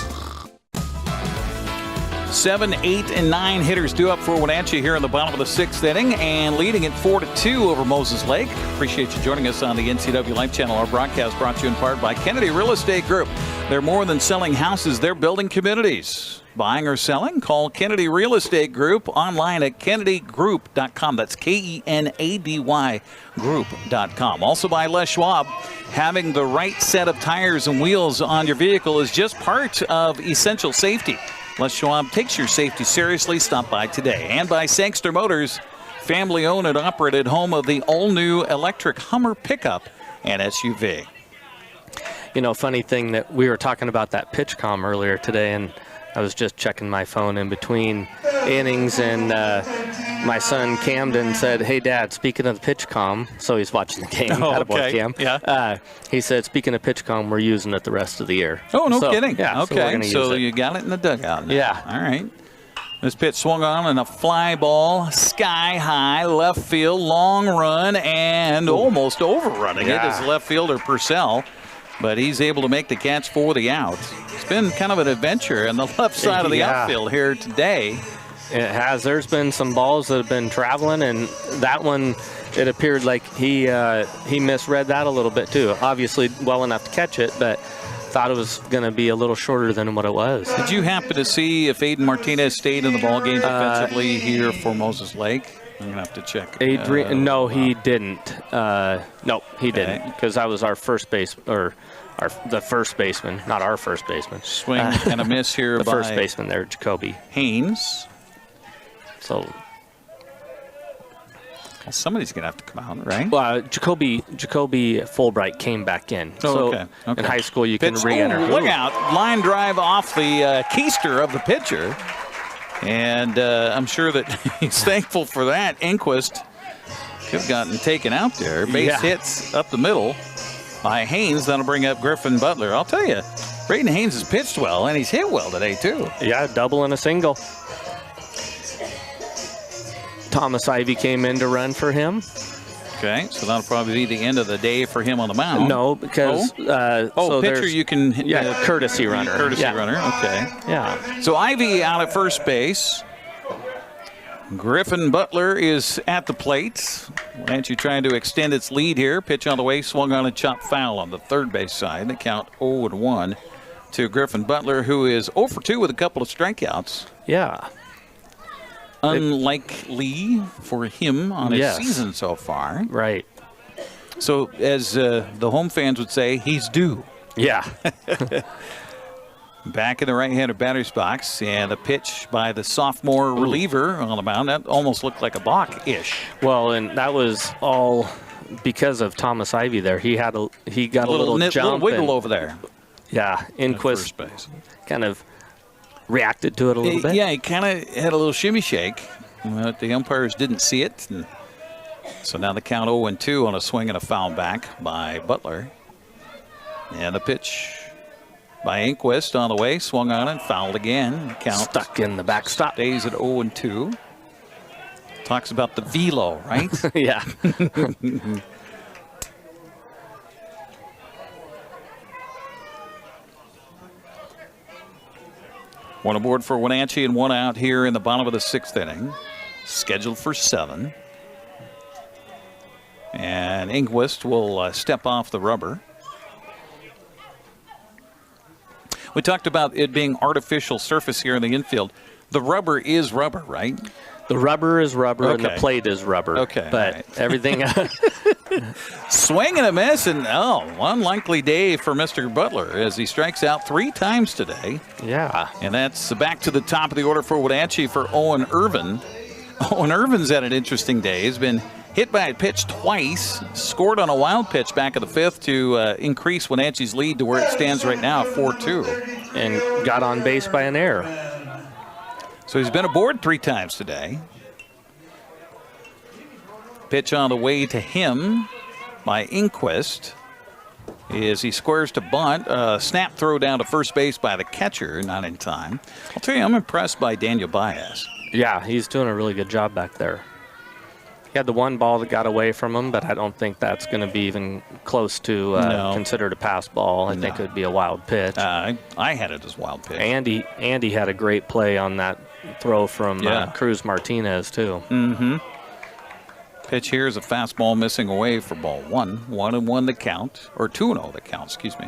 7, 8, and 9 hitters due up for Wenatchee here in the bottom of the 6th inning and leading it 4-2 over Moses Lake. Appreciate you joining us on the NCWLIFE channel. Our broadcast brought to you in part by Kennedy Real Estate Group. They're more than selling houses, they're building communities. Buying or selling? Call Kennedy Real Estate Group online at kennedygroup.com. That's KENADY group.com. Also by Les Schwab. Having the right set of tires and wheels on your vehicle is just part of essential safety. Les Schwab takes your safety seriously. Stop by today. And by Sangster Motors, family-owned and operated, home of the all-new electric Hummer pickup and SUV. You know, funny thing that we were talking about that pitch comm earlier today, and I was just checking my phone in between innings, and my son Camden said, "Hey, Dad, speaking of the pitch comm," so he's watching the game. Oh, Attaboy, okay. Cam. Yeah. He said, "Speaking of pitch comm, we're using it the rest of the year." Oh, no So, kidding. Yeah. Okay, So, so you got it in the dugout now. Yeah. All right. This pitch swung on and a fly ball, sky high, left field, long run, and almost overrunning it is left fielder Purcell. But he's able to make the catch for the out. It's been kind of an adventure on the left side of the outfield here today. It has. There's been some balls that have been traveling, and that one, it appeared like he misread that a little bit too. Obviously well enough to catch it, but thought it was going to be a little shorter than what it was. Did you happen to see if Aiden Martinez stayed in the ballgame defensively here for Moses Lake? I'm going to have to check. Adrian, no, he didn't. No, he didn't, because that was our first base, or the first baseman, not our first baseman. Swing and a miss here the by first baseman there, Jacoby Haynes. So somebody's going to have to come out, right? Well, Jacoby Fulbright came back in. Oh, so okay. in high school, you Pitch, can re-enter. Look out. Line drive off the keister of the pitcher. And I'm sure that he's thankful for that. Inquist could have gotten taken out there. Base hits up the middle by Haynes. That'll bring up Griffin Butler. I'll tell you, Braden Haynes has pitched well, and he's hit well today, too. Yeah, double and a single. Thomas Ivy came in to run for him. Okay, so that'll probably be the end of the day for him on the mound. No, because so pitcher you can courtesy runner. Courtesy runner, okay. Yeah. So Ivy out at first base. Griffin Butler is at the plate. Wenatchee trying to extend its lead here. Pitch on the way, swung on and chopped foul on the third base side. The count 0-1 to Griffin Butler, who is 0 for 2 with a couple of strikeouts. Yeah. Unlikely for him on his season so far. Right. So, as the home fans would say, he's due. Yeah. Back in the right-handed batter's box, and a pitch by the sophomore reliever on the mound. That almost looked like a balk-ish. Well, and that was all because of Thomas Ivy there. He got a little jump. Little wiggle over there. Yeah, Inquist kind of reacted to it a little bit. Yeah, he kind of had a little shimmy shake. But the umpires didn't see it. And so now the count 0-2 on a swing and a foul back by Butler. And a pitch by Inquist on the way, swung on and fouled again. Count stuck in the backstop. Stays at 0-2. Talks about the velo, right? Yeah. One aboard for Wenatchee and one out here in the bottom of the 6th inning. Scheduled for 7. And Inquist will step off the rubber. We talked about it being artificial surface here in the infield. The rubber is rubber, right? The rubber is rubber and the Okay. plate is rubber. Okay, But all right. everything. Swing and a miss, and unlikely day for Mr. Butler as he strikes out 3 times today. Yeah. And that's back to the top of the order for Wenatchee for Owen Irvin. Owen Irvin's had an interesting day. He's been hit by a pitch twice, scored on a wild pitch back in the 5th to increase Wenatchee's lead to where it stands right now, 4-2. And got on base by an error. So he's been aboard 3 times today. Pitch on the way to him by Inquist as he squares to bunt. Snap throw down to first base by the catcher, not in time. I'll tell you, I'm impressed by Daniel Baez. Yeah, he's doing a really good job back there. He had the one ball that got away from him, but I don't think that's going to be even close to considered a pass ball. I think it would be a wild pitch. I had it as wild pitch. Andy had a great play on that throw from Cruz Martinez, too. Mm-hmm. Pitch here is a fastball missing away for ball 1. 1-1 the count, or 2-0 the count, excuse me,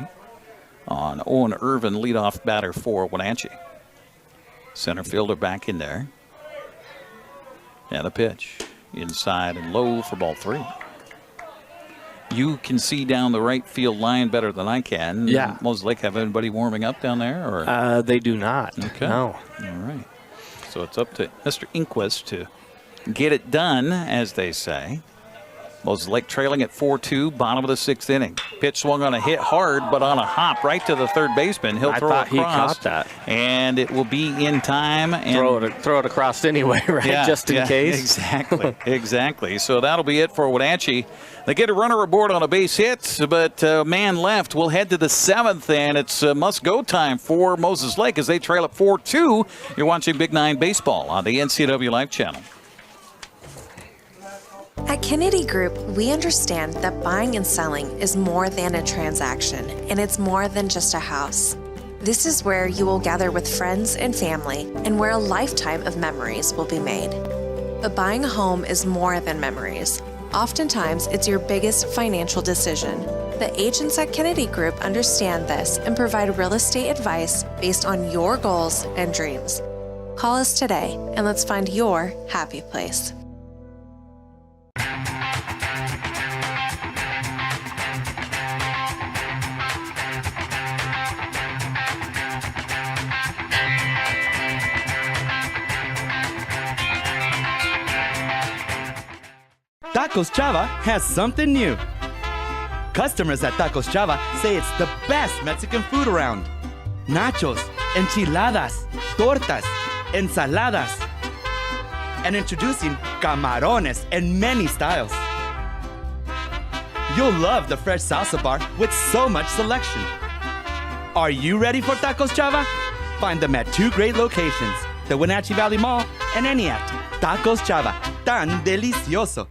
on Owen Irvin, leadoff batter for Wenatchee. Center fielder back in there. And a pitch inside and low for ball 3. You can see down the right field line better than I can. Yeah. Moses Lake have anybody warming up down there? Or? They do not. Okay. No. All right. So it's up to Mr. Inquist to get it done, as they say. Moses Lake trailing at 4-2, bottom of the 6th inning. Pitch swung on a hit hard, but on a hop right to the third baseman. He'll throw it across. He caught that. And it will be in time. And throw it across anyway, right? Yeah, Just in case. Exactly. Exactly. So that'll be it for Wenatchee. They get a runner aboard on a base hit, but man left. We'll head to the 7th, and it's must-go time for Moses Lake as they trail at 4-2. You're watching Big 9 Baseball on the NCWLIFE channel. At Kennedy Group, we understand that buying and selling is more than a transaction, and it's more than just a house. This is where you will gather with friends and family, and where a lifetime of memories will be made. But buying a home is more than memories. Oftentimes, it's your biggest financial decision. The agents at Kennedy Group understand this and provide real estate advice based on your goals and dreams. Call us today, and let's find your happy place. Tacos Chava has something new. Customers at Tacos Chava say it's the best Mexican food around. Nachos, enchiladas, tortas, ensaladas, and introducing camarones in many styles. You'll love the fresh salsa bar with so much selection. Are you ready for Tacos Chava? Find them at 2 great locations, the Wenatchee Valley Mall and Eniac. Tacos Chava, tan delicioso.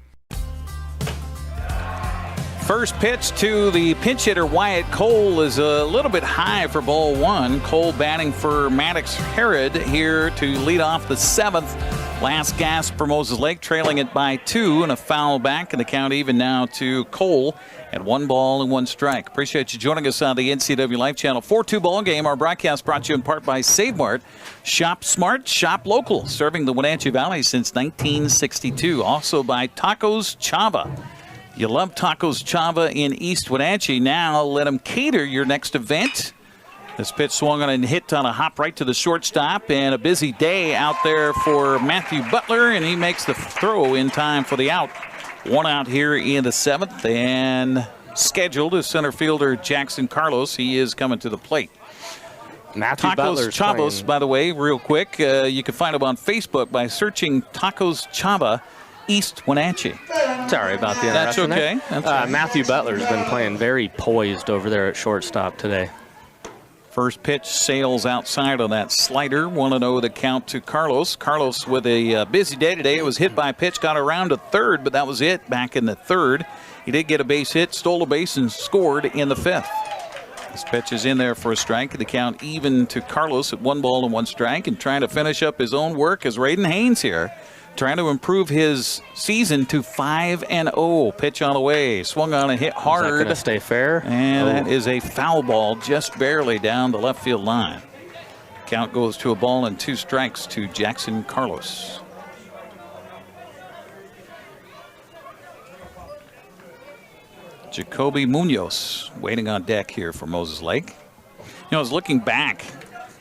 First pitch to the pinch hitter Wyatt Cole is a little bit high for ball 1. Cole batting for Maddox Herod here to lead off the 7th. Last gasp for Moses Lake, trailing it by 2 and a foul back, and the count even now to Cole at 1 ball and 1 strike. Appreciate you joining us on the NCWLIFE channel. 4-2 ball game. Our broadcast brought to you in part by Save Mart. Shop smart, shop local, serving the Wenatchee Valley since 1962. Also by Tacos Chava. You love Tacos Chava in East Wenatchee. Now let them cater your next event. This pitch swung on and hit on a hop right to the shortstop, and a busy day out there for Matthew Butler, and he makes the throw in time for the out. 1 out here in the 7th, and scheduled is center fielder Jackson Carlos. He is coming to the plate. Matthew Tacos Butler's Chavos, playing. by the way, real quick, you can find him on Facebook by searching Tacos Chava East Wenatchee. Sorry about the That's interruption. okay. That's all right. Matthew Butler's been playing very poised over there at shortstop today. First pitch sails outside on that slider. 1-0 the count to Carlos. Carlos with a busy day today. It was hit by a pitch, got around to third, but that was it back in the 3rd. He did get a base hit, stole a base, and scored in the 5th. This pitch is in there for a strike. The count even to Carlos at 1 ball and 1 strike, and trying to finish up his own work is Raiden Haynes here, trying to improve his season to 5-0. Pitch on the way, swung on and hit hard. Is that going to stay fair? And that is a foul ball, just barely down the left field line. Count goes to 1 ball and 2 strikes to Jackson Carlos. Jacoby Munoz waiting on deck here for Moses Lake. You know, I was looking back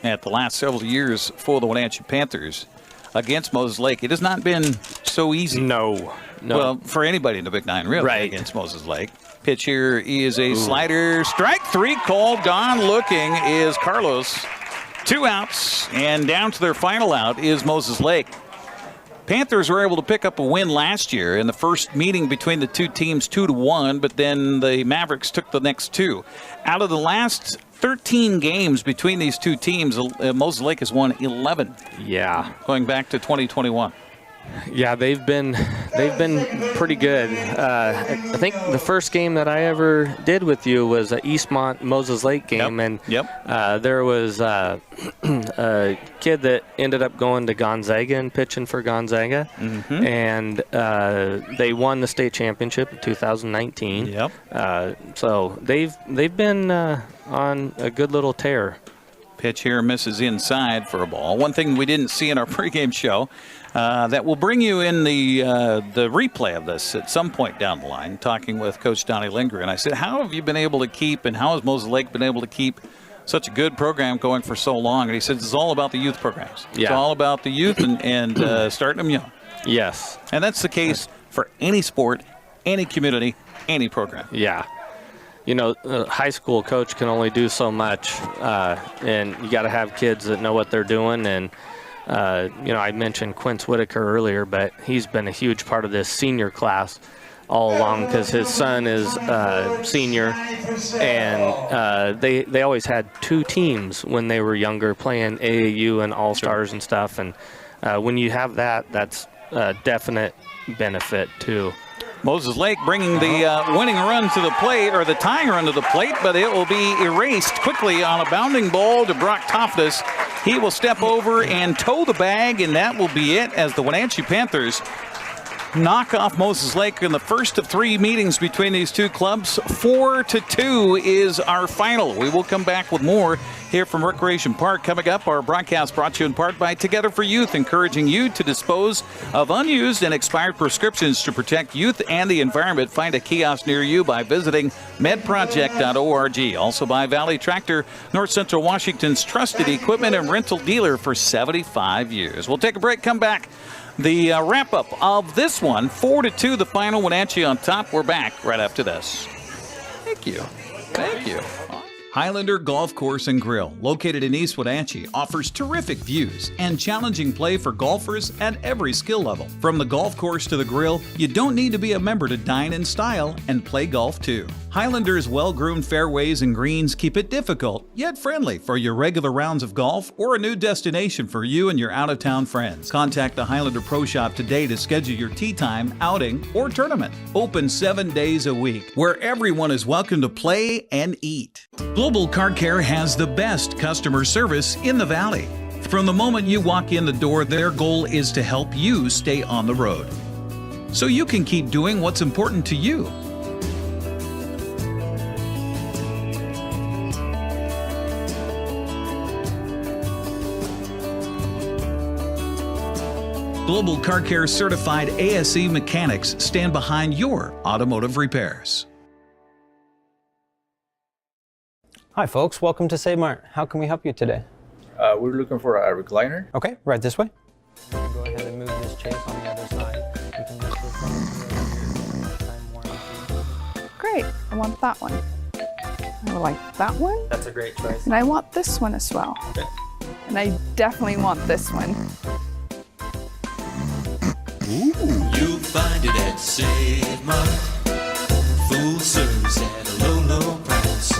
at the last several years for the Wenatchee Panthers against Moses Lake. It has not been so easy. No. Well, for anybody in the Big Nine, really, Right. against Moses Lake. Pitch here is a slider. Strike 3 called. Gone looking is Carlos. 2 outs, and down to their final out is Moses Lake. Panthers were able to pick up a win last year in the first meeting between the two teams, 2-1, but then the Mavericks took the next 2. Out of the last 13 games between these two teams, Moses Lake has won 11. Yeah. Going back to 2021. Yeah, they've been pretty good. I think the first game that I ever did with you was a Eastmont Moses Lake game, and there was a kid that ended up going to Gonzaga and pitching for Gonzaga, and they won the state championship in 2019. So they've been on a good little tear. Pitch here misses inside for a ball. One thing we didn't see in our pregame show that will bring you in the replay of this at some point down the line, talking with Coach Donnie Lindgren. I said, how have you been able to keep, and how has Moses Lake been able to keep such a good program going for so long? And he said, it's all about the youth programs. It's all about the youth and starting them young. Yes. And that's the case for any sport, any community, any program. Yeah. You know, a high school coach can only do so much, and you got to have kids that know what they're doing. And, you know, I mentioned Quince Whitaker earlier, but he's been a huge part of this senior class all along because his son is senior, and they always had 2 teams when they were younger playing AAU and All-Stars and stuff. And when you have that, that's a definite benefit too. Moses Lake bringing the winning run to the plate, or the tying run to the plate, but it will be erased quickly on a bounding ball to Brock Toffness. He will step over and tow the bag, and that will be it as the Wenatchee Panthers knock off Moses Lake in the first of 3 meetings between these two clubs. 4-2 is our final. We will come back with more here from Recreation Park. Coming up, our broadcast brought to you in part by Together for Youth, encouraging you to dispose of unused and expired prescriptions to protect youth and the environment. Find a kiosk near you by visiting medproject.org. Also by Valley Tractor, North Central Washington's trusted equipment and rental dealer for 75 years. We'll take a break, come back. The wrap-up of this one, 4-2, the final. Wenatchee on top. We're back right after this. Thank you. Thank you. Highlander Golf Course and Grill, located in East Wenatchee, offers terrific views and challenging play for golfers at every skill level. From the golf course to the grill, you don't need to be a member to dine in style and play golf too. Highlander's well-groomed fairways and greens keep it difficult, yet friendly for your regular rounds of golf or a new destination for you and your out-of-town friends. Contact the Highlander Pro Shop today to schedule your tee time, outing, or tournament. Open 7 days a week, where everyone is welcome to play and eat. Global Car Care has the best customer service in the Valley. From the moment you walk in the door, their goal is to help you stay on the road, so you can keep doing what's important to you. Global Car Care certified ASE mechanics stand behind your automotive repairs. Hi folks, welcome to Save Mart. How can we help you today? We're looking for a recliner. Okay, right this way. Go ahead and move this chase on the other side. You can just time warranty. Great, I want that one. I like that one. That's a great choice. And I want this one as well. Okay. And I definitely want this one. You'll find it at Save Mart. Full service at a low, low price.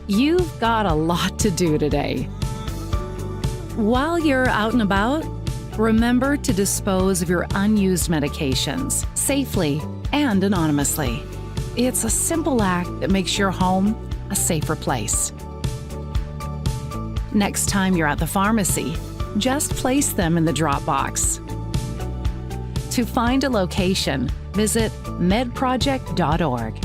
You've got a lot to do today. While you're out and about, remember to dispose of your unused medications safely and anonymously. It's a simple act that makes your home a safer place. Next time you're at the pharmacy, just place them in the drop box. To find a location, visit medproject.org.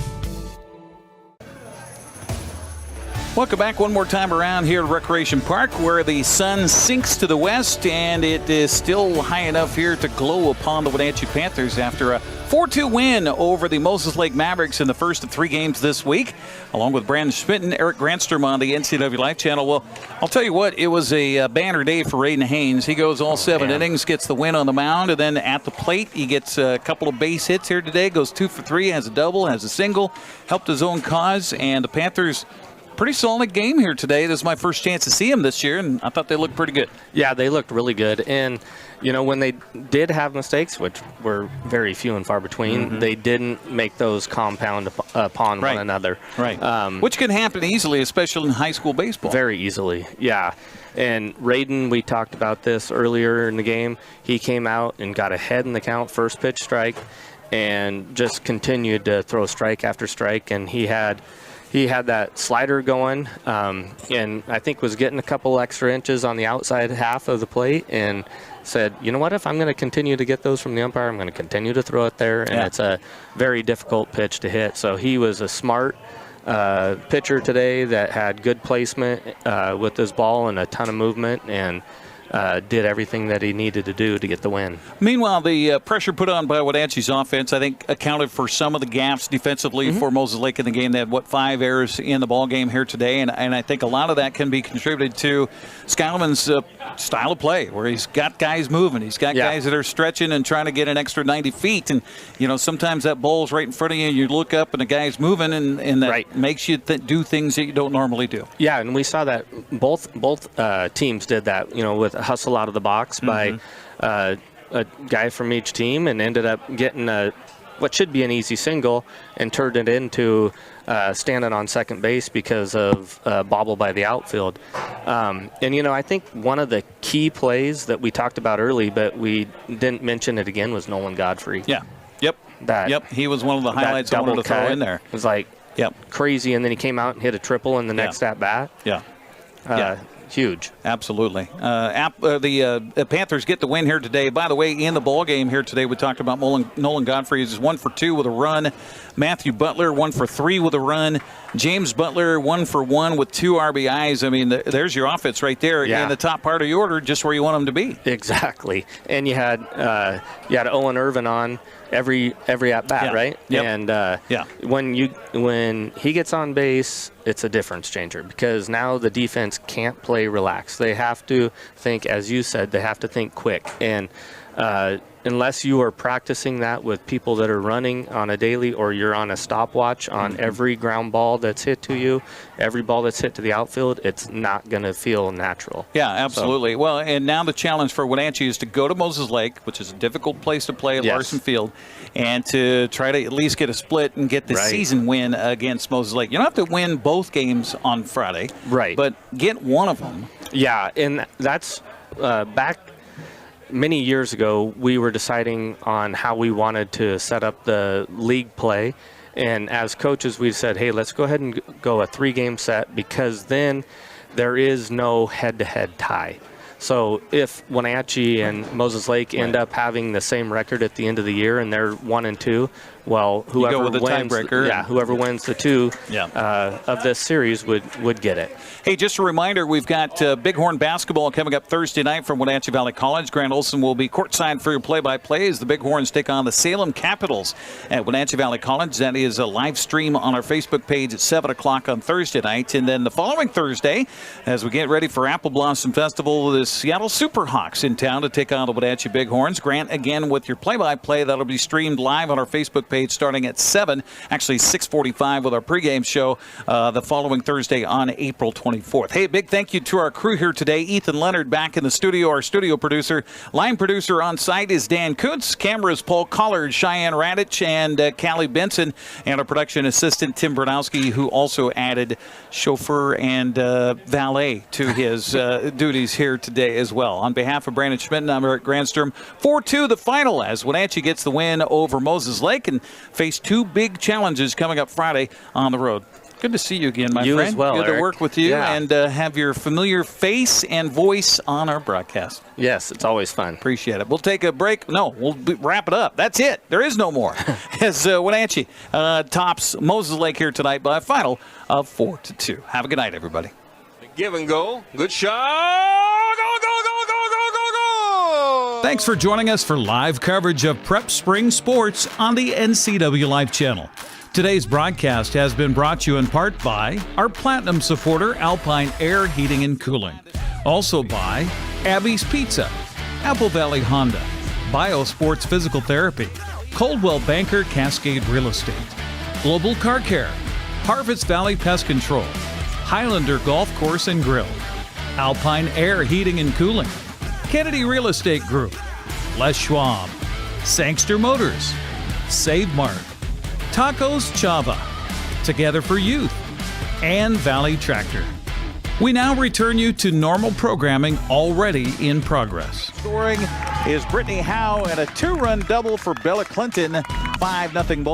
Welcome back one more time around here at Recreation Park, where the sun sinks to the west, and it is still high enough here to glow upon the Wenatchee Panthers after a 4-2 win over the Moses Lake Mavericks in the first of 3 games this week, along with Brandon Schmidt and Eric Granstrom on the NCWLIFE channel. Well, I'll tell you what, it was a banner day for Raiden Haynes. He goes all 7 innings, gets the win on the mound, and then at the plate, he gets a couple of base hits here today, goes 2 for 3, has a double, has a single, helped his own cause, and the Panthers, pretty solid game here today. This is my first chance to see them this year, and I thought they looked pretty good. Yeah, they looked really good. And, you know, when they did have mistakes, which were very few and far between, they didn't make those compound upon one another. Right. Which can happen easily, especially in high school baseball. Very easily, yeah. And Raiden, we talked about this earlier in the game. He came out and got ahead in the count, first pitch strike, and just continued to throw strike after strike. And he had that slider going, and I think was getting a couple extra inches on the outside half of the plate, and said, you know what, if I'm going to continue to get those from the umpire, I'm going to continue to throw it there, and it's a very difficult pitch to hit. So he was a smart pitcher today that had good placement with his ball and a ton of movement, and did everything that he needed to do to get the win. Meanwhile, the pressure put on by Wenatchee's offense, I think, accounted for some of the gaps defensively for Moses Lake in the game. They had, 5 errors in the ball game here today, and I think a lot of that can be contributed to Skyleman's style of play, where he's got guys moving. He's got guys that are stretching and trying to get an extra 90 feet, and, you know, sometimes that ball's right in front of you, and you look up and the guy's moving, and that makes you do things that you don't normally do. Yeah, and we saw that both teams did that, you know, with hustle out of the box by a guy from each team, and ended up getting what should be an easy single and turned it into standing on second base because of bobble by the outfield. And, you know, I think one of the key plays that we talked about early, but we didn't mention it again, was Nolan Godfrey. Yeah. Yep. He was one of the highlights I wanted to throw in there. It was like crazy, and then he came out and hit a triple in the next at bat. Huge. Absolutely. The Panthers get the win here today. By the way, in the ball game here today, we talked about Nolan Godfrey. He's 1 for 2 with a run. Matthew Butler 1 for 3 with a run. James Butler 1 for 1 with 2 RBIs. I mean, there's your offense right there in the top part of your order, just where you want them to be. Exactly. And you had Owen Irvin on every at bat, right? And when he gets on base, it's a difference changer, because now the defense can't play relaxed. They have to think, as you said, they have to think quick. And unless you are practicing that with people that are running on a daily, or you're on a stopwatch on every ground ball that's hit to you, every ball that's hit to the outfield, it's not going to feel natural. Yeah, absolutely. Well, and now the challenge for Wenatchee is to go to Moses Lake, which is a difficult place to play at Larson Field, and to try to at least get a split and get the season win against Moses Lake. You don't have to win both games on Friday, but get one of them. Yeah, and that's back many years ago, we were deciding on how we wanted to set up the league play. And as coaches, we said, hey, let's go ahead and go a 3-game set, because then there is no head-to-head tie. So if Wenatchee and Moses Lake end up having the same record at the end of the year, and they're 1 and 2, well, whoever wins, whoever wins the 2 of this series would get it. Hey, just a reminder, we've got Bighorn basketball coming up Thursday night from Wenatchee Valley College. Grant Olson will be courtside for your play-by-play as the Bighorns take on the Salem Capitals at Wenatchee Valley College. That is a live stream on our Facebook page at 7 o'clock on Thursday night. And then the following Thursday, as we get ready for Apple Blossom Festival, the Seattle Superhawks in town to take on the Wenatchee Bighorns. Grant, again, with your play-by-play. That'll be streamed live on our Facebook page starting at 7, actually 6:45 with our pregame show the following Thursday on April 24th. Hey, big thank you to our crew here today. Ethan Leonard back in the studio, our studio producer. Line producer on site is Dan Kuntz. Cameras Paul Collard, Cheyenne Radich, and Callie Benson. And our production assistant, Tim Bernowski, who also added chauffeur and valet to his duties here today as well. On behalf of Brandon Schmidt, I'm Eric Granstrom. 4-2 the final as Wenatchee gets the win over Moses Lake and face 2 big challenges coming up Friday on the road. Good to see you again, my You friend. as well, Good to Eric. work with you Yeah. and have your familiar face and voice on our broadcast. Yes, it's always fun. Appreciate it. We'll take a break. No, we'll wrap it up. That's it. There is no more. As Wenatchee tops Moses Lake here tonight by a final of 4-2. Have a good night, everybody. Give and go. Good shot. Go, go, go, go, go, go, go. Thanks for joining us for live coverage of Prep Spring Sports on the NCWLIFE channel. Today's broadcast has been brought to you in part by our Platinum supporter, Alpine Air Heating and Cooling. Also by Abby's Pizza, Apple Valley Honda, Biosports Physical Therapy, Coldwell Banker Cascade Real Estate, Global Car Care, Harvest Valley Pest Control, Highlander Golf Course and Grill, Alpine Air Heating and Cooling, Kennedy Real Estate Group, Les Schwab, Sangster Motors, Save Mart, Tacos Chava, Together for Youth, and Valley Tractor. We now return you to normal programming already in progress. Scoring is Brittany Howe and a 2-run double for Bella Clinton. 5-0 ball.